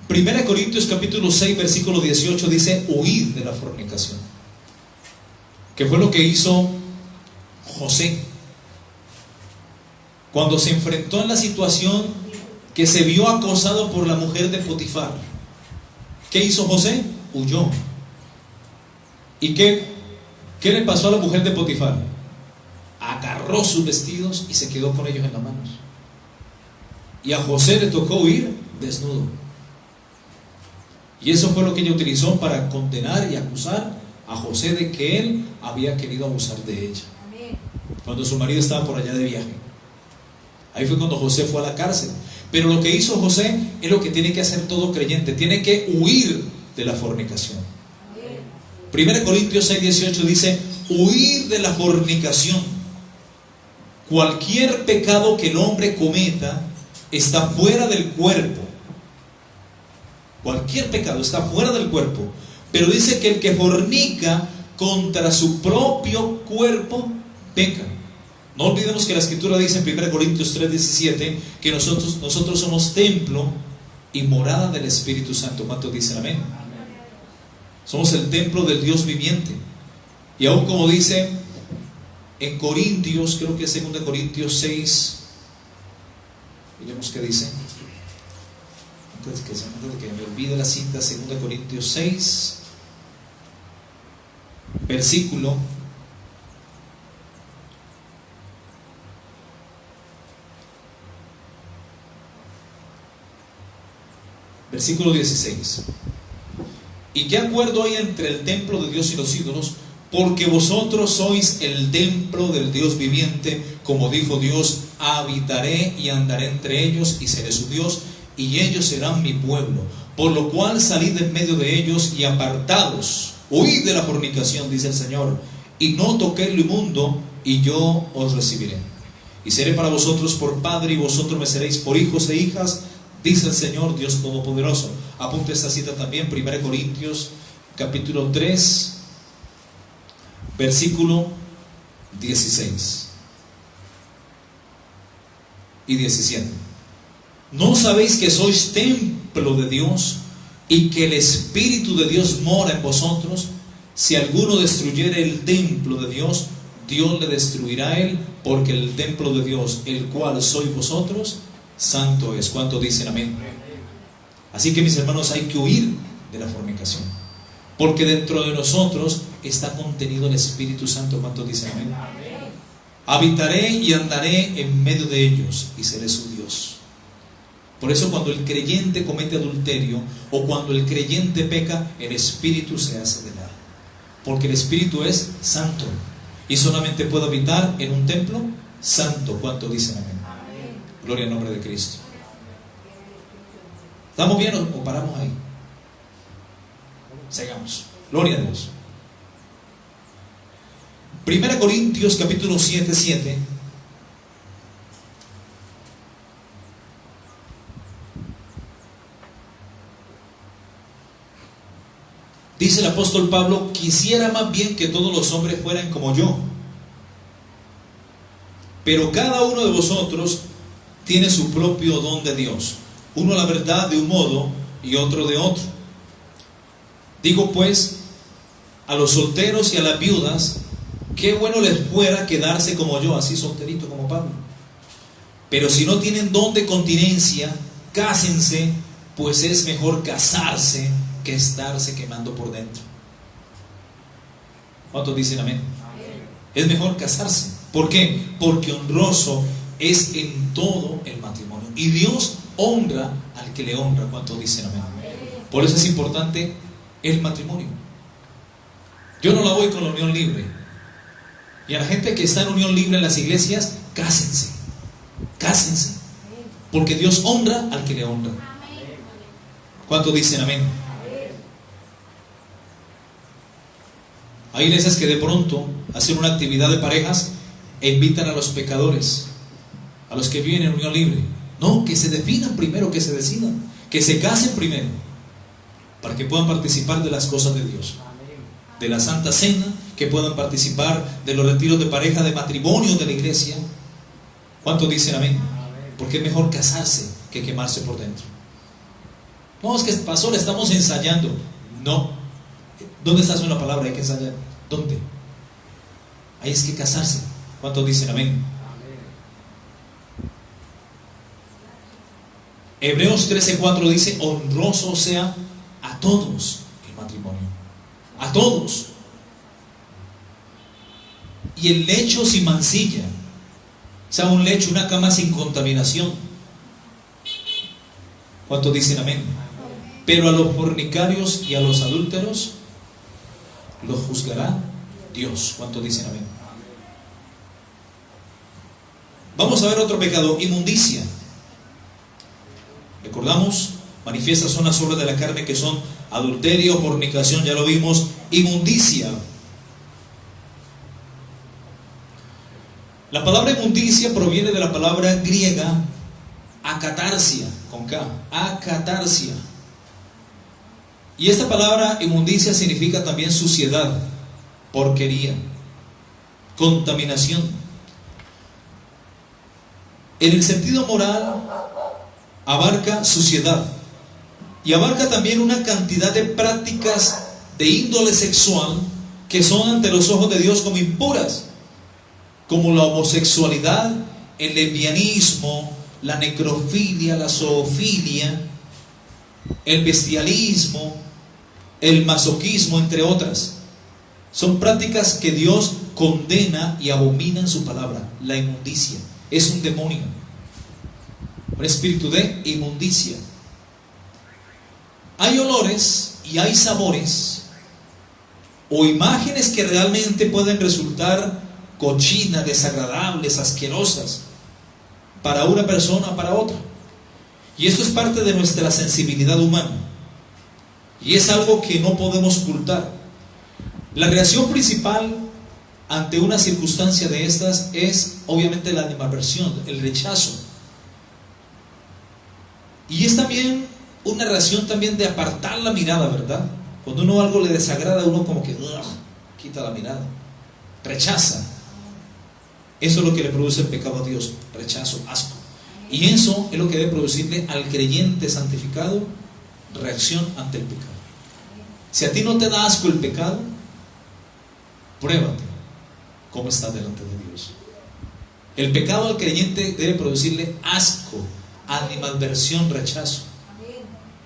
1 Corintios capítulo 6 versículo 18 dice: huid de la fornicación, que fue lo que hizo José cuando se enfrentó en la situación que se vio acosado por la mujer de Potifar. ¿Qué hizo José? Huyó. ¿Y qué le pasó a la mujer de Potifar? Agarró sus vestidos y se quedó con ellos en las manos. Y a José le tocó huir desnudo. Y eso fue lo que ella utilizó para condenar y acusar a José de que él había querido abusar de ella. Cuando su marido estaba por allá de viaje. Ahí fue cuando José fue a la cárcel. Pero lo que hizo José es lo que tiene que hacer todo creyente: tiene que huir de la fornicación. 1 Corintios 6, 18 dice: huir de la fornicación. Cualquier pecado que el hombre cometa está fuera del cuerpo. Cualquier pecado está fuera del cuerpo. Pero dice que el que fornica contra su propio cuerpo peca. No olvidemos que la Escritura dice en 1 Corintios 3, 17 que nosotros somos templo y morada del Espíritu Santo. ¿Cuántos dicen amén? Somos el templo del Dios viviente. Y aún como dice en Corintios, creo que es 2 Corintios 6, miremos qué dice, antes de que me olvide la cita, 2 Corintios 6, versículo 16. ¿Y qué acuerdo hay entre el templo de Dios y los ídolos? Porque vosotros sois el templo del Dios viviente, como dijo Dios: habitaré y andaré entre ellos y seré su Dios, y ellos serán mi pueblo. Por lo cual salid en medio de ellos y apartados, huid de la fornicación, dice el Señor, y no toquéis lo inmundo, y yo os recibiré. Y seré para vosotros por padre, y vosotros me seréis por hijos e hijas, dice el Señor Dios Todopoderoso. Apunte esta cita también, 1 Corintios capítulo 3, versículo 16. y 17. ¿No sabéis que sois templo de Dios y que el Espíritu de Dios mora en vosotros? Si alguno destruyere el templo de Dios, Dios le destruirá a él, porque el templo de Dios, el cual sois vosotros, santo es. ¿Cuántos dicen amén? Así que, mis hermanos, hay que huir de la fornicación, porque dentro de nosotros está contenido el Espíritu Santo. ¿Cuántos dicen amén? Habitaré y andaré en medio de ellos y seré su Dios. Por eso, cuando el creyente comete adulterio o cuando el creyente peca, el Espíritu se hace de lado, porque el Espíritu es santo y solamente puede habitar en un templo santo. ¿Cuántos dicen amén? Gloria al nombre de Cristo. ¿Estamos bien o paramos ahí? Sigamos. Gloria a Dios. 1 Corintios capítulo 7. Dice el apóstol Pablo: quisiera más bien que todos los hombres fueran como yo, pero cada uno de vosotros tiene su propio don de Dios, uno la verdad de un modo y otro de otro. Digo pues a los solteros y a las viudas, qué bueno les fuera quedarse como yo, así solterito como Pablo. Pero si no tienen don de continencia, cásense, pues es mejor casarse que estarse quemando por dentro. ¿Cuántos dicen amén? Es mejor casarse. ¿Por qué? Porque honroso es en todo el matrimonio, y Dios honra al que le honra. ¿Cuántos dicen amén? Por eso es importante el matrimonio. Yo no la voy con la unión libre. Y a la gente que está en unión libre en las iglesias, cásense, porque Dios honra al que le honra. ¿Cuántos dicen amén? Hay iglesias que de pronto hacen una actividad de parejas e invitan a los pecadores, a los que viven en unión libre. No, que se definan primero, que se decidan, que se casen primero, para que puedan participar de las cosas de Dios, de la Santa Cena, que puedan participar de los retiros de pareja, de matrimonio de la iglesia. ¿Cuántos dicen amén? Porque es mejor casarse que quemarse por dentro. No, es que, pastor, estamos ensayando. No. ¿Dónde está en la palabra? Hay que ensayar. ¿Dónde? Ahí es que casarse. ¿Cuántos dicen amén? Hebreos 13:4 dice: honroso sea a todos el matrimonio, a todos, y el lecho sin mancilla, o sea, un lecho, una cama sin contaminación. ¿Cuántos dicen amén? Pero a los fornicarios y a los adúlteros los juzgará Dios. ¿Cuántos dicen amén? Vamos a ver otro pecado: inmundicia. Recordamos, manifiestas son las obras de la carne, que son adulterio, fornicación, ya lo vimos. Inmundicia. La palabra inmundicia proviene de la palabra griega akatarsia, con K, akatarsia. Y esta palabra inmundicia significa también suciedad, porquería, contaminación. En el sentido moral, abarca suciedad y abarca también una cantidad de prácticas de índole sexual que son ante los ojos de Dios como impuras, como la homosexualidad, el lesbianismo, la necrofilia, la zoofilia, el bestialismo, el masoquismo, entre otras. Son prácticas que Dios condena y abomina en su palabra. La inmundicia es un demonio, un espíritu de inmundicia. Hay olores y hay sabores o imágenes que realmente pueden resultar cochinas, desagradables, asquerosas para una persona, para otra. Y esto es parte de nuestra sensibilidad humana, y es algo que no podemos ocultar. La reacción principal ante una circunstancia de estas es obviamente la animadversión, el rechazo. Y es también una reacción también de apartar la mirada, ¿verdad? Cuando uno algo le desagrada, uno como que quita la mirada, rechaza. Eso es lo que le produce el pecado a Dios: rechazo, asco. Y eso es lo que debe producirle al creyente santificado reacción ante el pecado. Si a ti no te da asco el pecado, pruébate cómo estás delante de Dios. El pecado al creyente debe producirle asco, animadversión, rechazo.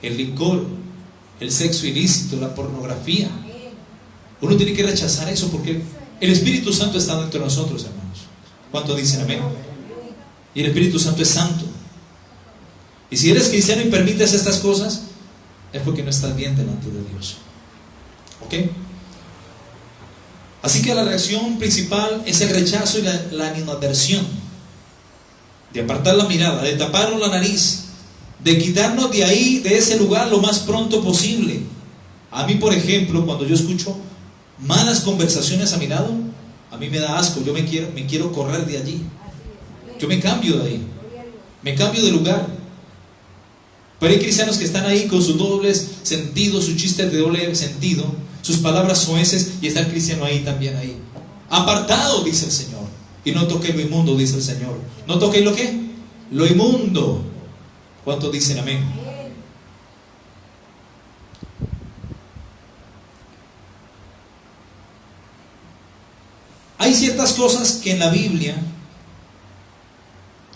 El licor, el sexo ilícito, la pornografía. Uno tiene que rechazar eso porque el Espíritu Santo está dentro de nosotros, hermanos. ¿Cuántos dicen amén? Y el Espíritu Santo es santo. Y si eres cristiano y permites estas cosas, es porque no estás bien delante de Dios. ¿Ok? Así que la reacción principal es el rechazo y la animadversión. De apartar la mirada, de taparnos la nariz, de quitarnos de ahí, de ese lugar, lo más pronto posible. A mí, por ejemplo, cuando yo escucho malas conversaciones a mi lado, a mí me da asco, yo me quiero correr de allí. Yo me cambio de ahí, me cambio de lugar. Pero hay cristianos que están ahí con sus dobles sentidos, sus chistes de doble sentido, sus palabras soeces, y está el cristiano ahí también ahí. Apartado, dice el Señor. Y no toquéis lo inmundo, dice el Señor. ¿No toquéis lo qué? Lo inmundo. ¿Cuántos dicen amén? Hay ciertas cosas que en la Biblia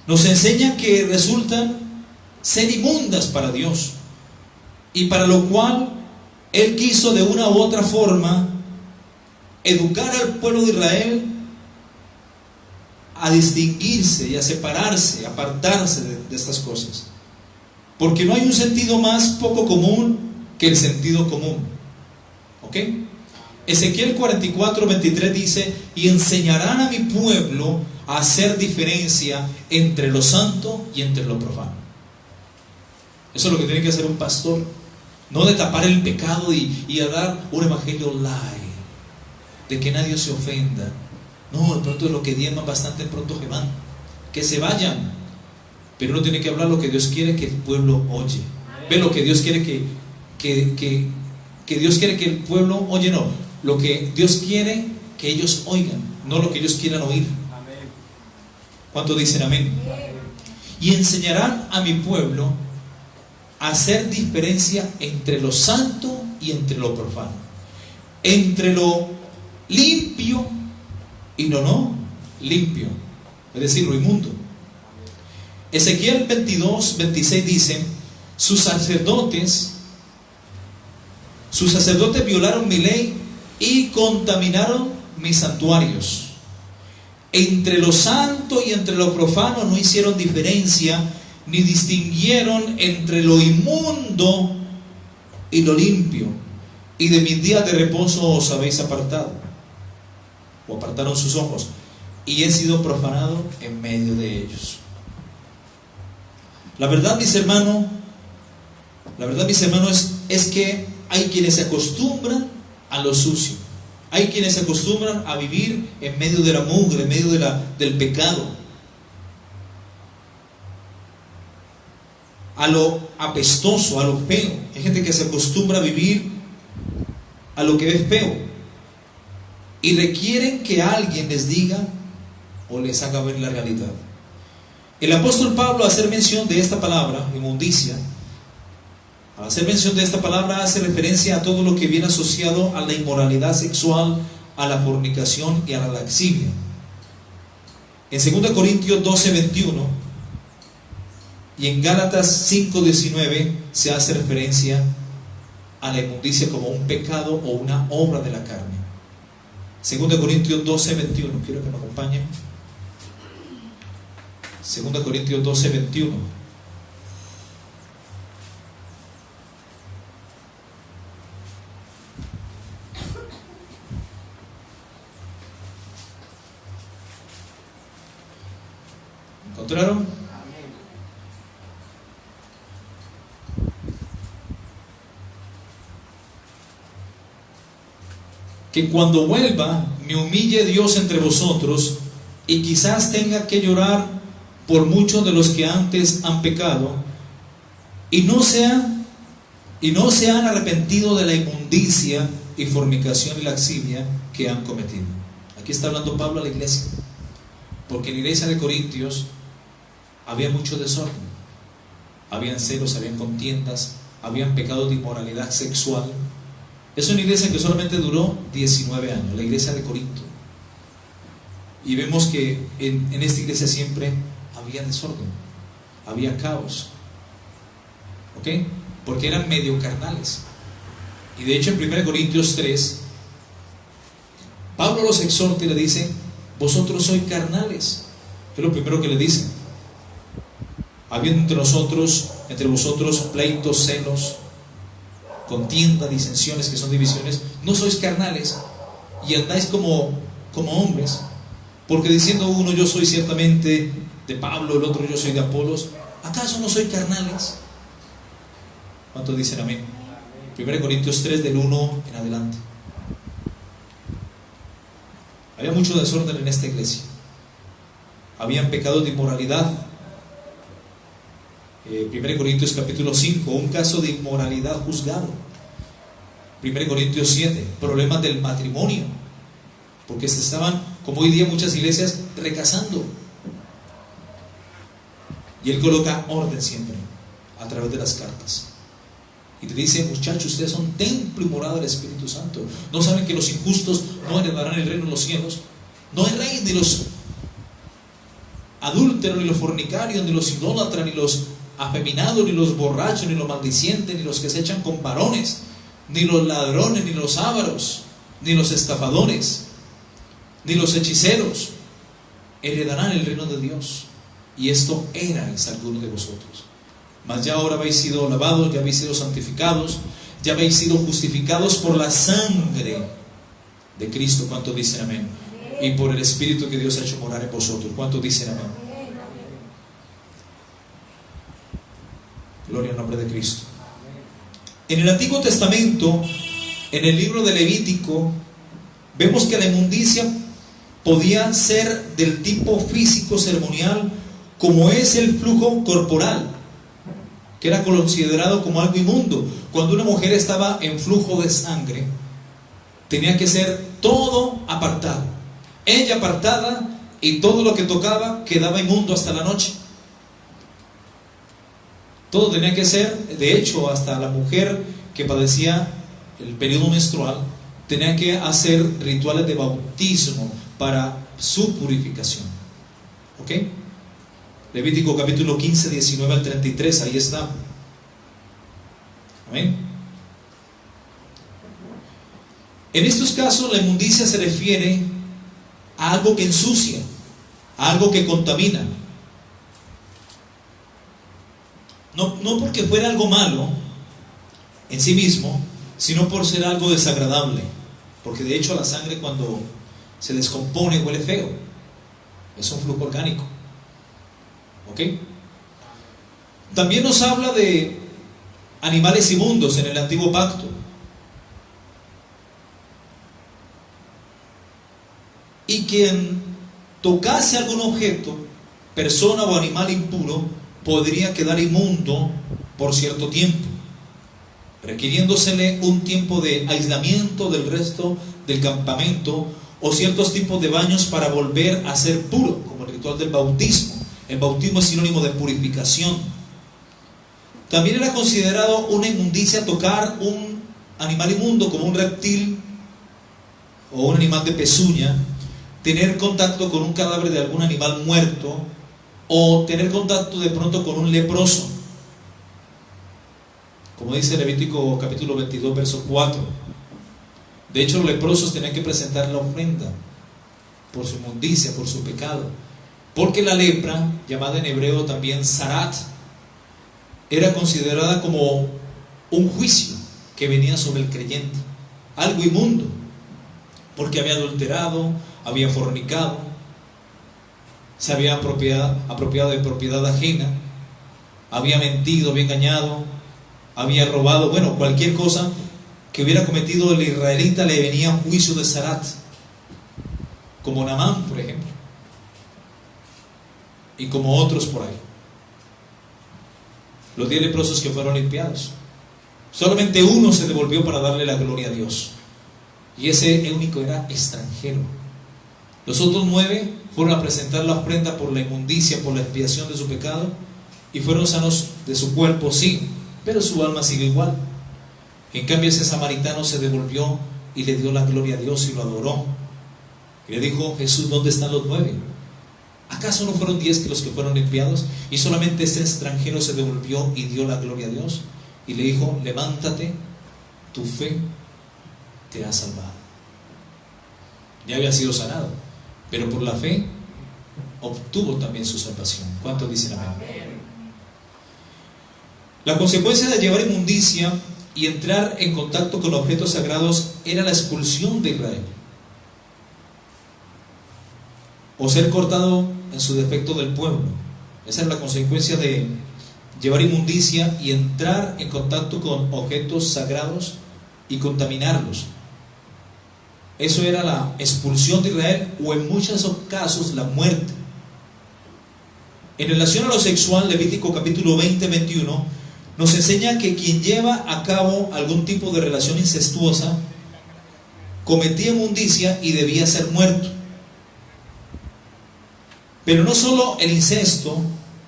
nos enseñan que resultan ser inmundas para Dios, y para lo cual Él quiso de una u otra forma educar al pueblo de Israel a distinguirse y a separarse, a apartarse de estas cosas, porque no hay un sentido más poco común que el sentido común. ¿Ok? Ezequiel 44:23 dice: y enseñarán a mi pueblo a hacer diferencia entre lo santo y entre lo profano. Eso es lo que tiene que hacer un pastor, no de tapar el pecado y hablar un evangelio light, de que nadie se ofenda. No, de pronto es lo que diezman bastante, pronto que van, que se vayan. Pero uno tiene que hablar lo que Dios quiere que el pueblo oye. Ve lo que Dios quiere que Dios quiere que el pueblo oye, no. Lo que Dios quiere que ellos oigan, no lo que ellos quieran oír. ¿Cuántos dicen amén? Y enseñarán a mi pueblo a hacer diferencia entre lo santo y entre lo profano, entre lo limpio y lo no limpio, es decir, lo inmundo. Ezequiel 22:26 dice: sus sacerdotes violaron mi ley y contaminaron mis santuarios. Entre lo santo y entre lo profano no hicieron diferencia, ni distinguieron entre lo inmundo y lo limpio. Y de mis días de reposo os habéis apartado, o apartaron sus ojos, y he sido profanado en medio de ellos. La verdad, mis hermanos, es que hay quienes se acostumbran a lo sucio. Hay quienes se acostumbran a vivir en medio de la mugre, en medio del pecado, a lo apestoso, a lo feo. Hay gente que se acostumbra a vivir a lo que es feo y requieren que alguien les diga o les haga ver la realidad. El apóstol Pablo, al hacer mención de esta palabra, inmundicia, al hacer mención de esta palabra, hace referencia a todo lo que viene asociado a la inmoralidad sexual, a la fornicación y a la lascivia. En 2 Corintios 12:21 y en Gálatas 5:19 se hace referencia a la inmundicia como un pecado o una obra de la carne. 2 Corintios 12:21, quiero que me acompañen. 2 Corintios 12:21. ¿Encontraron? Que cuando vuelva me humille Dios entre vosotros, y quizás tenga que llorar por muchos de los que antes han pecado y no se han arrepentido de la inmundicia y fornicación y lascivia que han cometido. Aquí está hablando Pablo a la iglesia, porque en la iglesia de Corintios había mucho desorden. Habían celos, habían contiendas, habían pecados de inmoralidad sexual. Es una iglesia que solamente duró 19 años, la iglesia de Corinto. Y vemos que en esta iglesia siempre había desorden, había caos. ¿Ok? Porque eran medio carnales. Y de hecho en 1 Corintios 3, Pablo los exhorta y le dice: vosotros sois carnales. Es lo primero que le dice. Habiendo entre vosotros pleitos, celos, contienda, disensiones, que son divisiones, no sois carnales y andáis como hombres, porque diciendo uno: yo soy ciertamente de Pablo, el otro: yo soy de Apolos. ¿Acaso no sois carnales? ¿Cuántos dicen amén? 1 Corintios 3 del 1 en adelante. Había mucho desorden en esta iglesia. Habían pecados de inmoralidad. 1 Corintios capítulo 5, un caso de inmoralidad juzgado. 1 Corintios 7, problemas del matrimonio, porque se estaban, como hoy día muchas iglesias, recasando. Y él coloca orden siempre a través de las cartas. Y te dice: muchachos, ustedes son templo y morada del Espíritu Santo. ¿No saben que los injustos no heredarán el reino de los cielos? No hay rey, ni los adúlteros, ni los fornicarios, ni los idólatras, ni los afeminados, ni los borrachos, ni los maldicientes, ni los que se echan con varones, ni los ladrones, ni los ávaros, ni los estafadores, ni los hechiceros heredarán el reino de Dios. Y esto erais algunos de vosotros. Mas ya ahora habéis sido lavados, ya habéis sido santificados, ya habéis sido justificados por la sangre de Cristo. ¿Cuántos dicen amén? Y por el Espíritu que Dios ha hecho morar en vosotros. ¿Cuántos dicen amén? Gloria al nombre de Cristo. En el Antiguo Testamento, en el libro de Levítico, vemos que la inmundicia podía ser del tipo físico ceremonial, como es el flujo corporal, que era considerado como algo inmundo. Cuando una mujer estaba en flujo de sangre, tenía que ser todo apartado. Ella apartada, y todo lo que tocaba quedaba inmundo hasta la noche. Todo tenía que ser, de hecho, hasta la mujer que padecía el periodo menstrual tenía que hacer rituales de bautismo para su purificación. ¿Ok? Levítico capítulo 15, 19 al 33, ahí está. Amén. En estos casos la inmundicia se refiere a algo que ensucia, a algo que contamina. No porque fuera algo malo en sí mismo, sino por ser algo desagradable. Porque de hecho la sangre, cuando se descompone, huele feo. Es un flujo orgánico. ¿Ok? También nos habla de animales inmundos en el Antiguo Pacto. Y quien tocase algún objeto, persona o animal impuro, podría quedar inmundo por cierto tiempo, requiriéndosele un tiempo de aislamiento del resto del campamento o ciertos tipos de baños para volver a ser puro, como el ritual del bautismo. El bautismo es sinónimo de purificación. También era considerado una inmundicia tocar un animal inmundo, como un reptil o un animal de pezuña, tener contacto con un cadáver de algún animal muerto, o tener contacto de pronto con un leproso, como dice Levítico capítulo 22 verso 4. De hecho, los leprosos tenían que presentar la ofrenda por su inmundicia, por su pecado, porque la lepra, llamada en hebreo también zarat, era considerada como un juicio que venía sobre el creyente, algo inmundo, porque había adulterado, había fornicado, se había apropiado de propiedad ajena, había mentido, había engañado, había robado. Bueno, cualquier cosa que hubiera cometido el israelita le venía un juicio de zarat, como Naamán, por ejemplo, y como otros por ahí. Los 10 leprosos que fueron limpiados, solamente uno se devolvió para darle la gloria a Dios, y ese único era extranjero. Los otros 9 fueron a presentar la ofrenda por la inmundicia, por la expiación de su pecado, y fueron sanos de su cuerpo, sí, pero su alma sigue igual. En cambio, ese samaritano se devolvió y le dio la gloria a Dios y lo adoró. Y le dijo: Jesús, ¿dónde están los 9? ¿Acaso no fueron 10 que los que fueron limpiados? Y solamente este extranjero se devolvió y dio la gloria a Dios. Y le dijo: levántate, tu fe te ha salvado. Ya había sido sanado, pero por la fe obtuvo también su salvación. ¿Cuántos dicen amén? La consecuencia de llevar inmundicia y entrar en contacto con objetos sagrados era la expulsión de Israel, o ser cortado en su defecto del pueblo. Esa es la consecuencia de llevar inmundicia y entrar en contacto con objetos sagrados y contaminarlos. Eso era la expulsión de Israel, o en muchos casos la muerte. En relación a lo sexual, Levítico capítulo 20-21 nos enseña que quien lleva a cabo algún tipo de relación incestuosa cometía inmundicia y debía ser muerto. Pero no solo el incesto,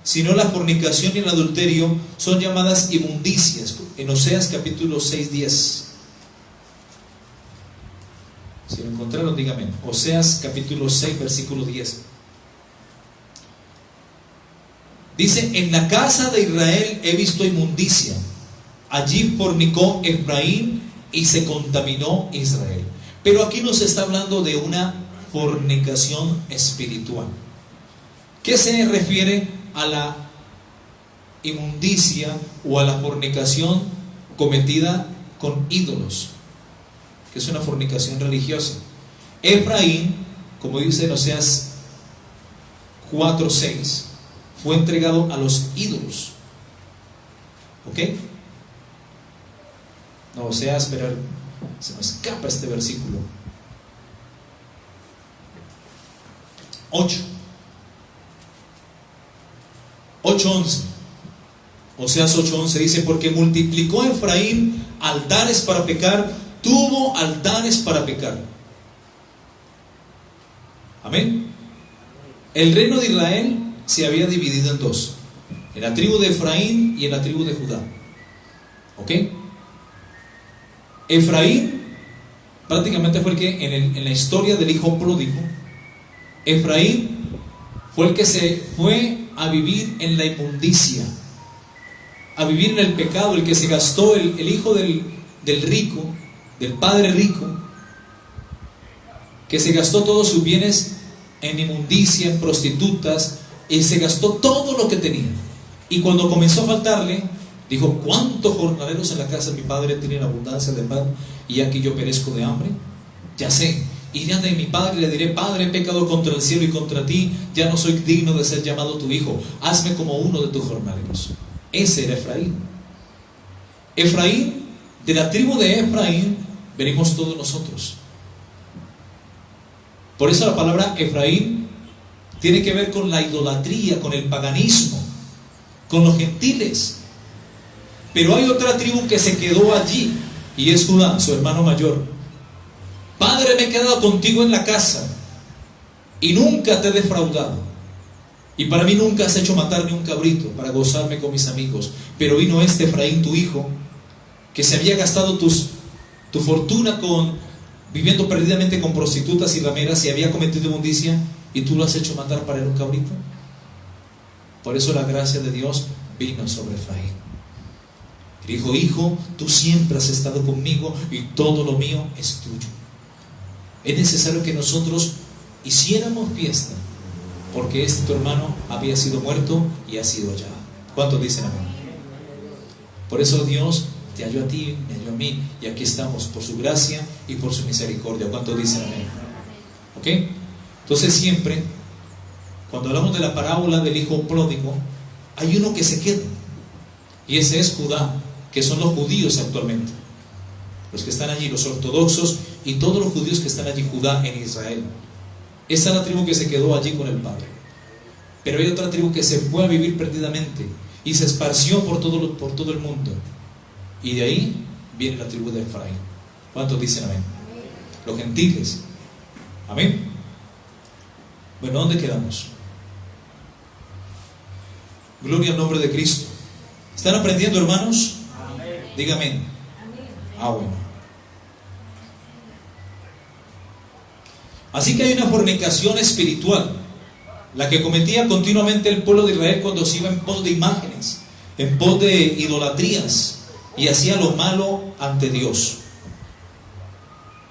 sino la fornicación y el adulterio son llamadas inmundicias, en Oseas capítulo 6-10. Si lo encontraron, dígame. Oseas capítulo 6, versículo 10. Dice: en la casa de Israel he visto inmundicia, allí fornicó Efraín y se contaminó Israel. Pero aquí nos está hablando de una fornicación espiritual. ¿Qué se refiere a la inmundicia o a la fornicación cometida con ídolos? Que es una fornicación religiosa. Efraín, como dice en Oseas 4:6, fue entregado a los ídolos. ¿Ok? No, Oseas, esperar, se me escapa este versículo. 8:11. Oseas 8:11 dice: porque multiplicó Efraín altares para pecar, tuvo altares para pecar. Amén. El reino de Israel se había dividido en dos: en la tribu de Efraín y en la tribu de Judá. ¿Ok? Efraín prácticamente fue el que en la historia del hijo pródigo, Efraín fue el que se fue a vivir en la inmundicia, a vivir en el pecado, el que se gastó, el hijo del rico, del padre rico, que se gastó todos sus bienes en inmundicia, en prostitutas, y se gastó todo lo que tenía. Y cuando comenzó a faltarle, dijo: ¿cuántos jornaleros en la casa de mi padre tienen abundancia de pan y aquí yo perezco de hambre? Ya sé, iré ante mi padre y le diré: Padre, he pecado contra el cielo y contra ti, ya no soy digno de ser llamado tu hijo, hazme como uno de tus jornaleros. Ese era Efraín. Efraín, de la tribu de Efraín venimos todos nosotros. Por eso la palabra Efraín tiene que ver con la idolatría, con el paganismo, con los gentiles. Pero hay otra tribu que se quedó allí, y es Judá, su hermano mayor. Padre, me he quedado contigo en la casa y nunca te he defraudado, y para mí nunca has hecho matar ni un cabrito para gozarme con mis amigos. Pero vino este Efraín, tu hijo, que se había gastado tu fortuna viviendo perdidamente con prostitutas y rameras, y había cometido inmundicia, y tú lo has hecho matar para él un cabrito. Por eso la gracia de Dios vino sobre Efraín. Y dijo: hijo, tú siempre has estado conmigo y todo lo mío es tuyo. Es necesario que nosotros hiciéramos fiesta, porque tu hermano había sido muerto y ha sido hallado. ¿Cuántos dicen amén? Por eso Dios te halló a ti, me halló a mí, y aquí estamos por su gracia y por su misericordia. ¿Cuántos dicen amén? ¿Ok? Entonces siempre, cuando hablamos de la parábola del hijo pródigo, hay uno que se queda, y ese es Judá, que son los judíos actualmente, los que están allí, los ortodoxos y todos los judíos que están allí, Judá en Israel. Esa es la tribu que se quedó allí con el Padre. Pero hay otra tribu que se fue a vivir perdidamente y se esparció por todo el mundo, y de ahí viene la tribu de Efraín. ¿Cuántos dicen amén? Los gentiles. Amén. Bueno, ¿dónde quedamos? Gloria al nombre de Cristo. ¿Están aprendiendo, hermanos? Amén. Dígame. Ah, bueno. Así que hay una fornicación espiritual, la que cometía continuamente el pueblo de Israel cuando se iba en pos de imágenes, en pos de idolatrías, y hacía lo malo ante Dios.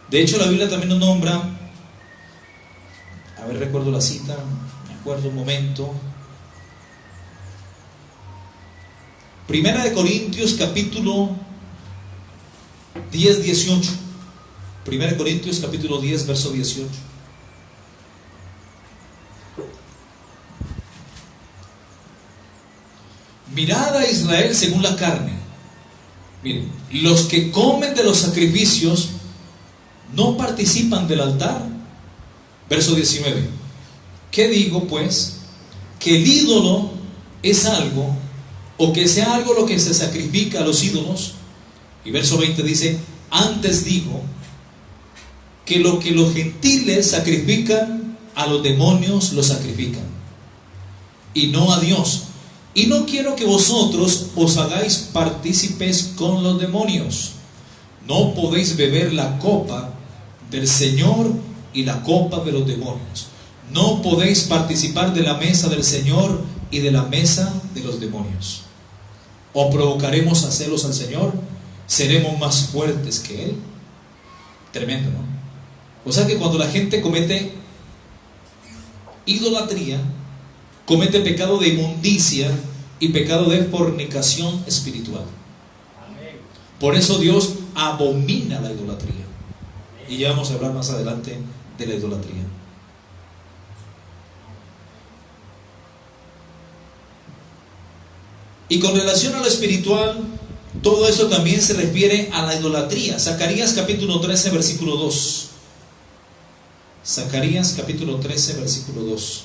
De hecho, la Biblia también nos nombra, a ver, recuerdo la cita, me acuerdo un momento. Primera de Corintios capítulo 10, 18. Primera de Corintios capítulo 10, verso 18. Mirad a Israel según la carne. Miren, los que comen de los sacrificios no participan del altar. Verso 19. ¿Qué digo pues? Que el ídolo es algo, o que sea algo lo que se sacrifica a los ídolos. Y verso 20 dice: antes digo que lo que los gentiles sacrifican, a los demonios lo sacrifican, y no a Dios. Y no quiero que vosotros os hagáis partícipes con los demonios. No podéis beber la copa del Señor y la copa de los demonios. No podéis participar de la mesa del Señor y de la mesa de los demonios. ¿O provocaremos a celos al Señor? ¿Seremos más fuertes que Él? Tremendo, ¿no? O sea que cuando la gente comete idolatría, comete pecado de inmundicia y pecado de fornicación espiritual. Por eso Dios abomina la idolatría. Y ya vamos a hablar más adelante de la idolatría. Y con relación a lo espiritual, todo eso también se refiere a la idolatría. Zacarías capítulo 13, versículo 2. Zacarías capítulo 13, versículo 2.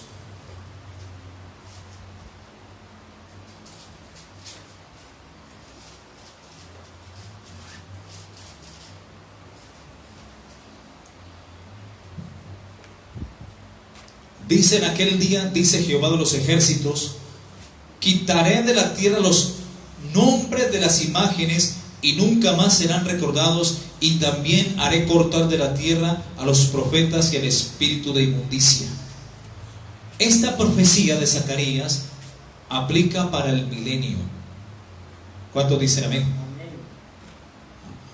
Dice: en aquel día, dice Jehová de los ejércitos, quitaré de la tierra los nombres de las imágenes y nunca más serán recordados, y también haré cortar de la tierra a los profetas y al espíritu de inmundicia. Esta profecía de Zacarías aplica para el milenio. ¿Cuántos dicen amén?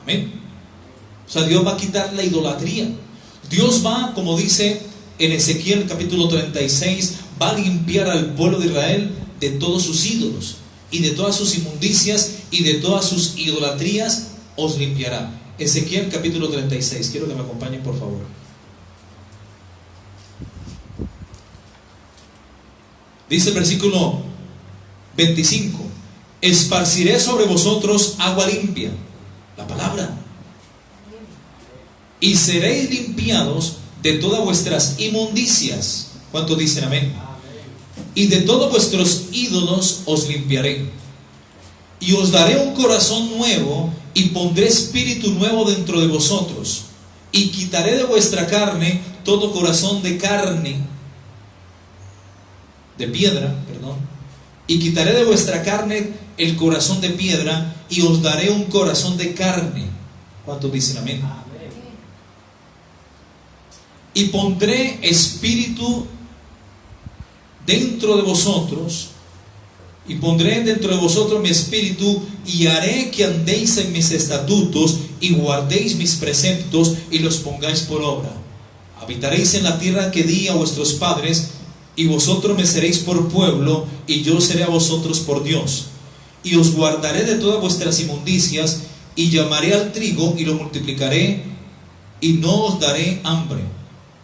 Amén. O sea, Dios va a quitar la idolatría. Dios va, como dice en Ezequiel capítulo 36, va a limpiar al pueblo de Israel de todos sus ídolos y de todas sus inmundicias y de todas sus idolatrías os limpiará. Ezequiel capítulo 36, quiero que me acompañen por favor. Dice el versículo 25: esparciré sobre vosotros agua limpia, la palabra, y seréis limpiados de todas vuestras inmundicias. ¿Cuántos dicen amén? Y de todos vuestros ídolos os limpiaré, y os daré un corazón nuevo, y pondré espíritu nuevo dentro de vosotros, y quitaré de vuestra carne todo corazón de carne, de piedra, perdón, y quitaré de vuestra carne el corazón de piedra, y os daré un corazón de carne. ¿Cuántos dicen amén? Y pondré espíritu dentro de vosotros, y pondré dentro de vosotros mi espíritu, y haré que andéis en mis estatutos, y guardéis mis preceptos, y los pongáis por obra. Habitaréis en la tierra que di a vuestros padres, y vosotros me seréis por pueblo, y yo seré a vosotros por Dios. Y os guardaré de todas vuestras inmundicias, y llamaré al trigo, y lo multiplicaré, y no os daré hambre.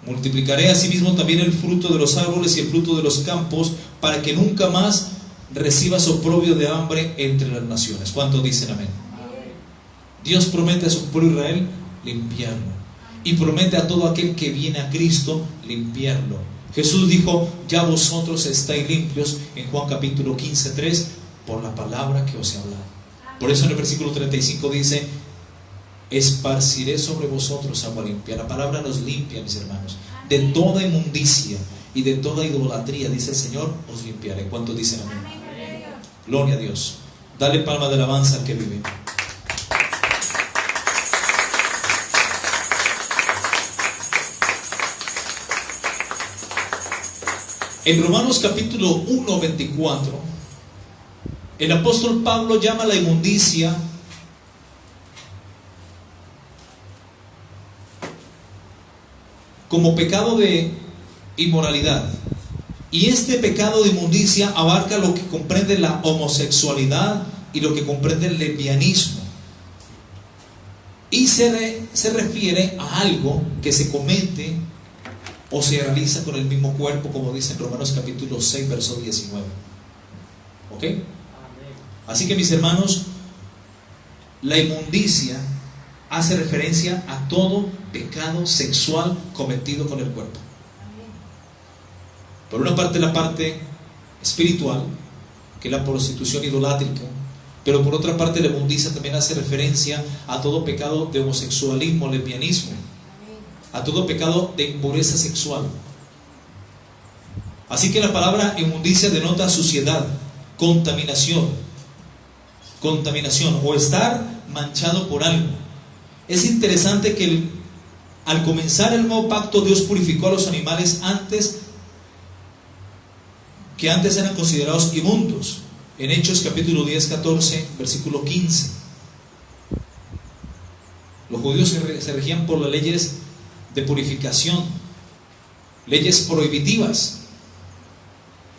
Multiplicaré asimismo también el fruto de los árboles y el fruto de los campos, para que nunca más recibas oprobio de hambre entre las naciones. ¿Cuántos dicen amén? Dios promete a su pueblo Israel limpiarlo, y promete a todo aquel que viene a Cristo limpiarlo. Jesús dijo: ya vosotros estáis limpios, en Juan capítulo 15:3, por la palabra que os he hablado. Por eso en el versículo 35 dice: esparciré sobre vosotros agua limpia. La palabra nos limpia, mis hermanos, de toda inmundicia. y de toda idolatría, dice el Señor, os limpiaré. ¿Cuántos dicen amén? Amén, gloria a Dios. Gloria a Dios. Dale palma de alabanza al que vive. En Romanos capítulo 1, 24, el apóstol Pablo llama la inmundicia como pecado de inmoralidad. Y este pecado de inmundicia abarca lo que comprende la homosexualidad y lo que comprende el lesbianismo. Y se refiere a algo que se comete o se realiza con el mismo cuerpo, como dice en Romanos capítulo 6, verso 19. ¿Ok? Así que, mis hermanos, la inmundicia hace referencia a todo pecado sexual cometido con el cuerpo. Por una parte, la parte espiritual, que es la prostitución idolátrica, pero por otra parte, la inmundicia también hace referencia a todo pecado de homosexualismo, lesbianismo, a todo pecado de impureza sexual. Así que la palabra inmundicia denota suciedad, contaminación o estar manchado por algo. Es interesante que al comenzar el nuevo pacto, Dios purificó a los animales que antes eran considerados inmundos. En Hechos capítulo 10, 14, versículo 15. Los judíos se regían por las leyes de purificación, leyes prohibitivas,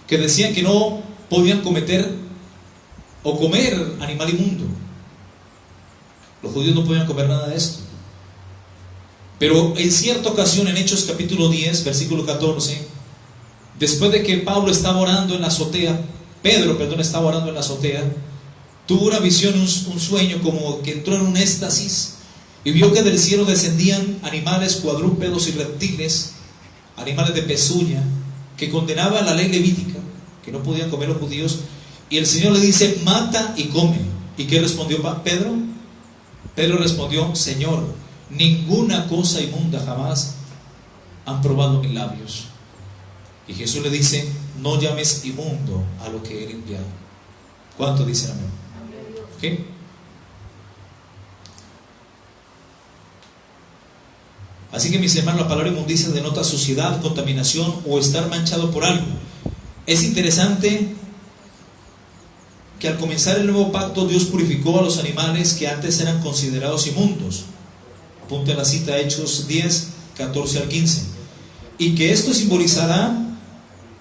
que decían que no podían cometer o comer animal inmundo. Los judíos no podían comer nada de esto. Pero en cierta ocasión, en Hechos capítulo 10, versículo 14, después de que Pedro estaba orando en la azotea, tuvo una visión, un sueño, como que entró en un éxtasis, y vio que del cielo descendían animales cuadrúpedos y reptiles, animales de pezuña, que condenaba la ley levítica, que no podían comer los judíos. Y el Señor le dice: mata y come. ¿Y qué respondió Pedro? Pedro respondió: Señor, ninguna cosa inmunda jamás han probado mis labios. Y Jesús le dice: no llames inmundo a lo que he limpiado. ¿Cuántos dicen amén? ¿Okay? Así que, mis hermanos, la palabra inmundicia denota suciedad, contaminación o estar manchado por algo. Es interesante que al comenzar el nuevo pacto, Dios purificó a los animales que antes eran considerados inmundos. Apunte la cita, Hechos 10, 14 al 15. Y que esto simbolizará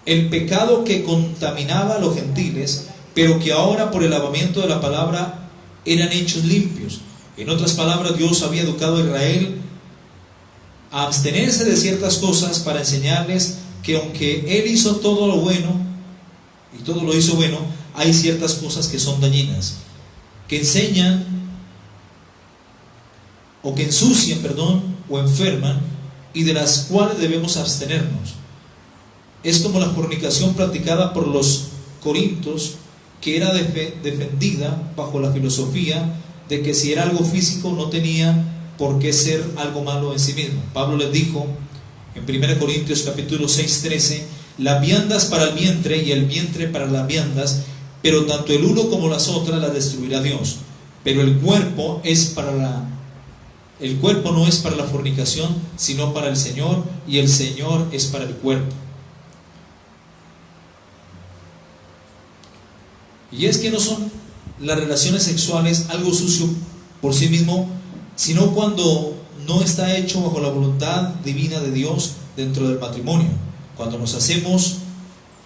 el pecado que contaminaba a los gentiles, pero que ahora por el lavamiento de la palabra eran hechos limpios. En otras palabras, Dios había educado a Israel a abstenerse de ciertas cosas para enseñarles que aunque Él hizo todo lo bueno y todo lo hizo bueno, hay ciertas cosas que son dañinas, que enseñan o que ensucian, o enferman, y de las cuales debemos abstenernos. Es como la fornicación practicada por los corintios, que era defendida bajo la filosofía de que si era algo físico no tenía por qué ser algo malo en sí mismo. Pablo les dijo en 1 Corintios capítulo 6, 13: las viandas para el vientre y el vientre para las viandas, pero tanto el uno como las otras las destruirá Dios. Pero el cuerpo no es para la fornicación, sino para el Señor, y el Señor es para el cuerpo. Y es que no son las relaciones sexuales algo sucio por sí mismo, sino cuando no está hecho bajo la voluntad divina de Dios dentro del matrimonio. Cuando nos hacemos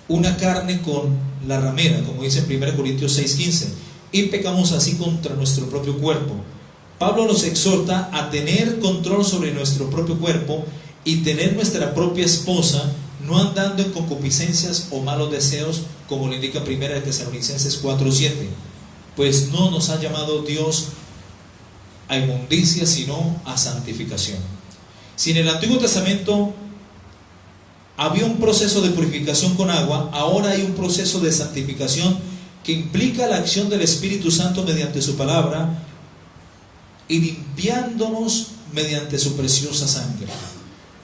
una carne con la ramera, como dice en 1 Corintios 6:15, y pecamos así contra nuestro propio cuerpo. Pablo nos exhorta a tener control sobre nuestro propio cuerpo y tener nuestra propia esposa, no andando en concupiscencias o malos deseos, como le indica 1 Tesalonicenses 4:7. Pues no nos ha llamado Dios a inmundicia, sino a santificación. Si en el Antiguo Testamento había un proceso de purificación con agua, ahora hay un proceso de santificación que implica la acción del Espíritu Santo mediante su palabra y limpiándonos mediante su preciosa sangre.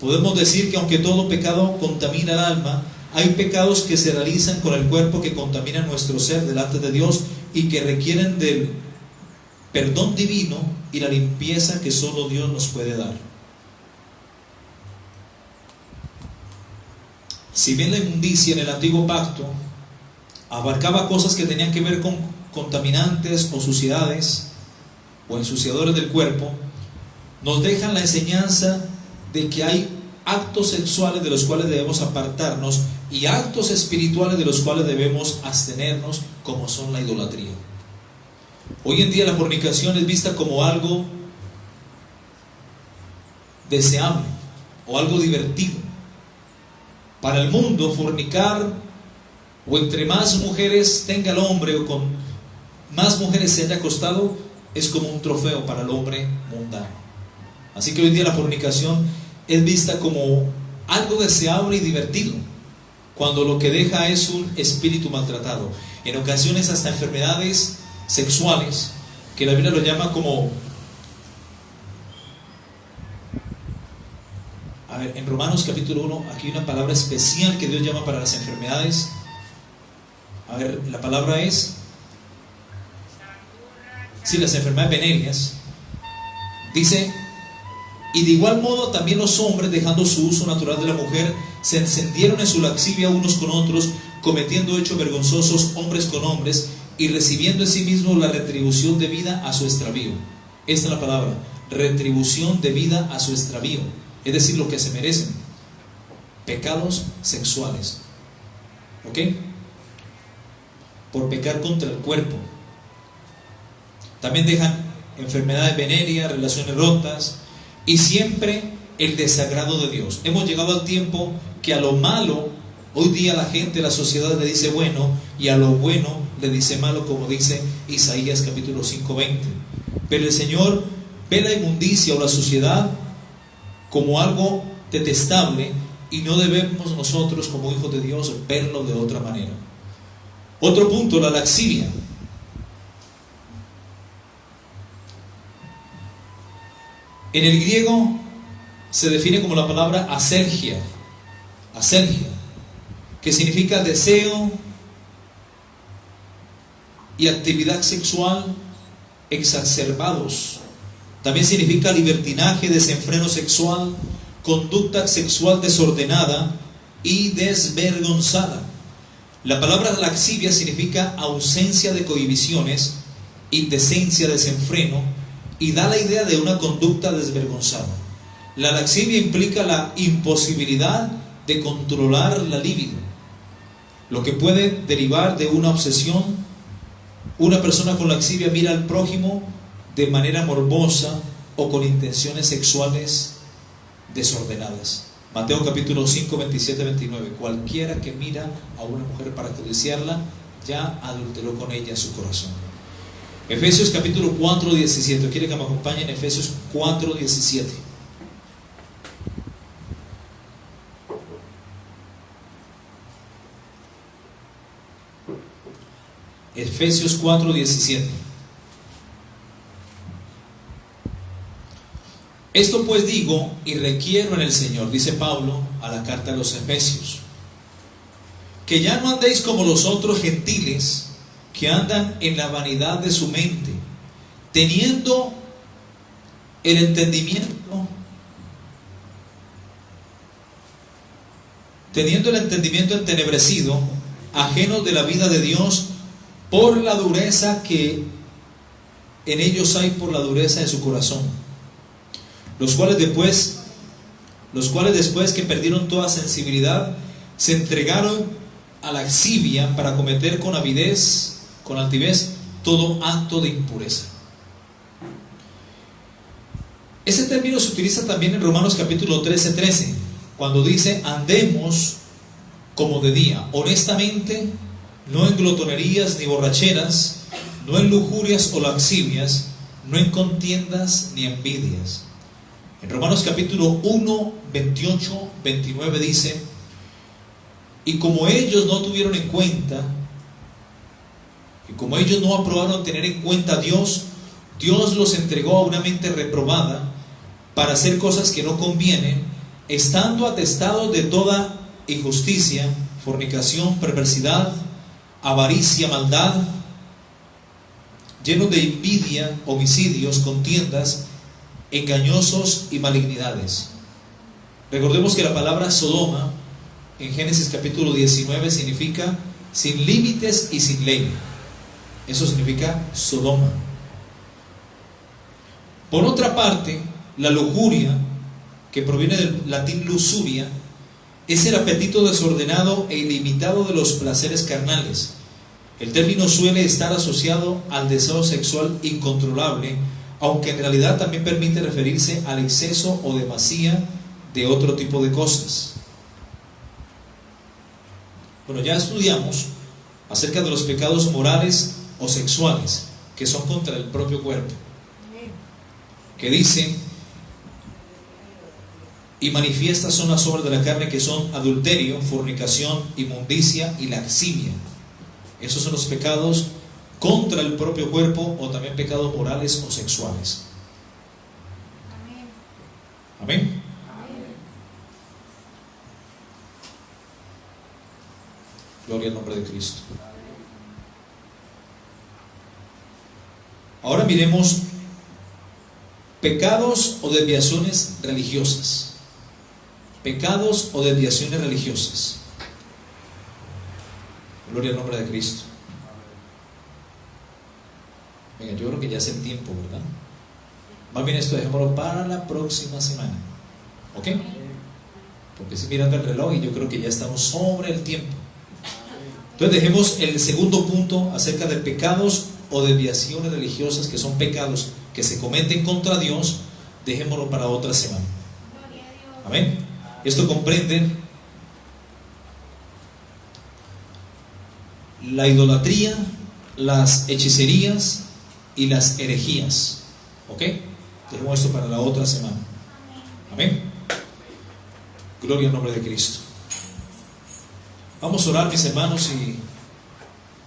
Podemos decir que aunque todo pecado contamina el alma, hay pecados que se realizan con el cuerpo que contaminan nuestro ser delante de Dios y que requieren del perdón divino y la limpieza que solo Dios nos puede dar. Si bien la inmundicia en el antiguo pacto abarcaba cosas que tenían que ver con contaminantes o suciedades o ensuciadores del cuerpo, nos dejan la enseñanza de que hay actos sexuales de los cuales debemos apartarnos y actos espirituales de los cuales debemos abstenernos, como son la idolatría. Hoy en día la fornicación es vista como algo deseable o algo divertido. Para el mundo, fornicar, o entre más mujeres tenga el hombre o con más mujeres se haya acostado, es como un trofeo para el hombre mundano. Así que hoy en día la fornicación es vista como algo deseable y divertido, cuando lo que deja es un espíritu maltratado. En ocasiones hasta enfermedades sexuales, que la Biblia lo llama como... A ver, en Romanos capítulo 1, aquí hay una palabra especial que Dios llama para las enfermedades. A ver, la palabra es... Sí, las enfermedades venéreas. Dice: y de igual modo también los hombres, dejando su uso natural de la mujer, se encendieron en su lascivia unos con otros, cometiendo hechos vergonzosos hombres con hombres, y recibiendo en sí mismos la retribución debida a su extravío. Esta es la palabra, retribución debida a su extravío, es decir, lo que se merecen. Pecados sexuales, ¿ok? Por pecar contra el cuerpo. También dejan enfermedades venéreas, relaciones rotas, y siempre el desagrado de Dios. Hemos llegado al tiempo que a lo malo, hoy día la gente, la sociedad le dice bueno, y a lo bueno le dice malo, como dice Isaías capítulo 5:20. Pero el Señor ve la inmundicia o la suciedad como algo detestable, y no debemos nosotros como hijos de Dios verlo de otra manera. Otro punto, la lascivia. En el griego se define como la palabra aselgia, que significa deseo y actividad sexual exacerbados. También significa libertinaje, desenfreno sexual, conducta sexual desordenada y desvergonzada. La palabra lascivia significa ausencia de cohibiciones, indecencia, desenfreno, y da la idea de una conducta desvergonzada. La lascivia implica la imposibilidad de controlar la libido, lo que puede derivar de una obsesión. Una persona con lascivia mira al prójimo de manera morbosa o con intenciones sexuales desordenadas. Mateo capítulo 5, 27, 29. Cualquiera que mira a una mujer para codiciarla, ya adulteró con ella su corazón. Efesios capítulo 4, 17. ¿Quiere que me acompañen? Efesios 4, 17. Efesios 4, 17. Esto pues digo y requiero en el Señor, dice Pablo a la carta de los Efesios, que ya no andéis como los otros gentiles que andan en la vanidad de su mente, teniendo el entendimiento entenebrecido, ajenos de la vida de Dios, por la dureza que en ellos hay, por la dureza de su corazón, los cuales después que perdieron toda sensibilidad, se entregaron a la lascivia para cometer con altivez todo acto de impureza. Ese término se utiliza también en Romanos capítulo 13, cuando dice: andemos como de día, honestamente, no en glotonerías ni borracheras, no en lujurias o lascivias, no en contiendas ni envidias. En Romanos capítulo 1, 28, 29 dice: y como ellos no tuvieron en cuenta, y como ellos no aprobaron tener en cuenta a Dios, Dios los entregó a una mente reprobada para hacer cosas que no convienen, estando atestados de toda injusticia, fornicación, perversidad, avaricia, maldad, llenos de envidia, homicidios, contiendas, engañosos y malignidades. Recordemos que la palabra Sodoma en Génesis capítulo 19 significa sin límites y sin ley. Eso significa Sodoma. Por otra parte, la lujuria, que proviene del latín lusuria, es el apetito desordenado e ilimitado de los placeres carnales. El término suele estar asociado al deseo sexual incontrolable, aunque en realidad también permite referirse al exceso o demasía de otro tipo de cosas. Bueno, ya estudiamos acerca de los pecados morales o sexuales, que son contra el propio cuerpo, que dice: y manifiestas son las obras de la carne, que son adulterio, fornicación, inmundicia y lascivia. Esos son los pecados contra el propio cuerpo, o también pecados morales o sexuales. Amén. Gloria al nombre de Cristo. Ahora miremos pecados o desviaciones religiosas. Pecados o desviaciones religiosas. Gloria al nombre de Cristo. Venga, yo creo que ya es el tiempo, ¿verdad? Más bien esto dejémoslo para la próxima semana, ¿ok? Porque estoy mirando el reloj y yo creo que ya estamos sobre el tiempo. Entonces dejemos el segundo punto acerca de pecados o desviaciones religiosas, que son pecados que se cometen contra Dios. Dejémoslo para otra semana. Amén. Esto comprende la idolatría, las hechicerías y las herejías. ¿Ok? Dejemos esto para la otra semana. Amén. Gloria al nombre de Cristo. Vamos a orar, mis hermanos, y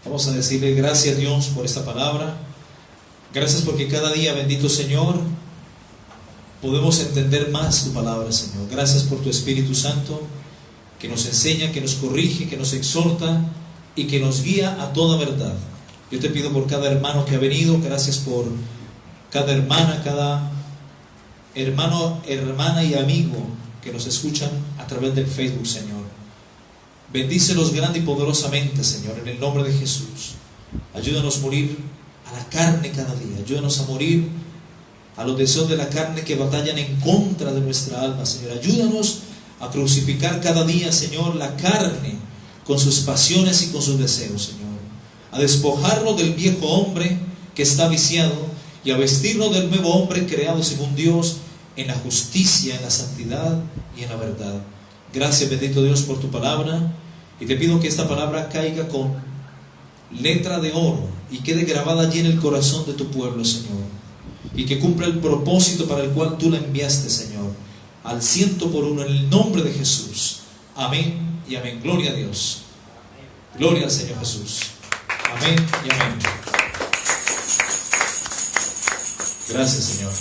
vamos a decirle gracias a Dios por esta palabra. Gracias porque cada día, bendito Señor, podemos entender más tu palabra, Señor. Gracias por tu Espíritu Santo, que nos enseña, que nos corrige, que nos exhorta y que nos guía a toda verdad. Yo te pido por cada hermano que ha venido. Gracias por cada hermana, cada hermano, hermana y amigo que nos escuchan a través del Facebook, Señor. Bendícelos grande y poderosamente, Señor, en el nombre de Jesús. Ayúdanos a morir a la carne cada día. Ayúdanos a morir a los deseos de la carne que batallan en contra de nuestra alma, Señor. Ayúdanos a crucificar cada día, Señor, la carne con sus pasiones y con sus deseos, Señor. A despojarnos del viejo hombre que está viciado y a vestirnos del nuevo hombre creado según Dios, en la justicia, en la santidad y en la verdad. Gracias, bendito Dios, por tu palabra, y te pido que esta palabra caiga con letra de oro y quede grabada allí en el corazón de tu pueblo, Señor, y que cumpla el propósito para el cual tú la enviaste, Señor, al 100%, en el nombre de Jesús. Amén y amén. Gloria a Dios. Gloria al Señor Jesús. Amén y amén. Gracias, Señor.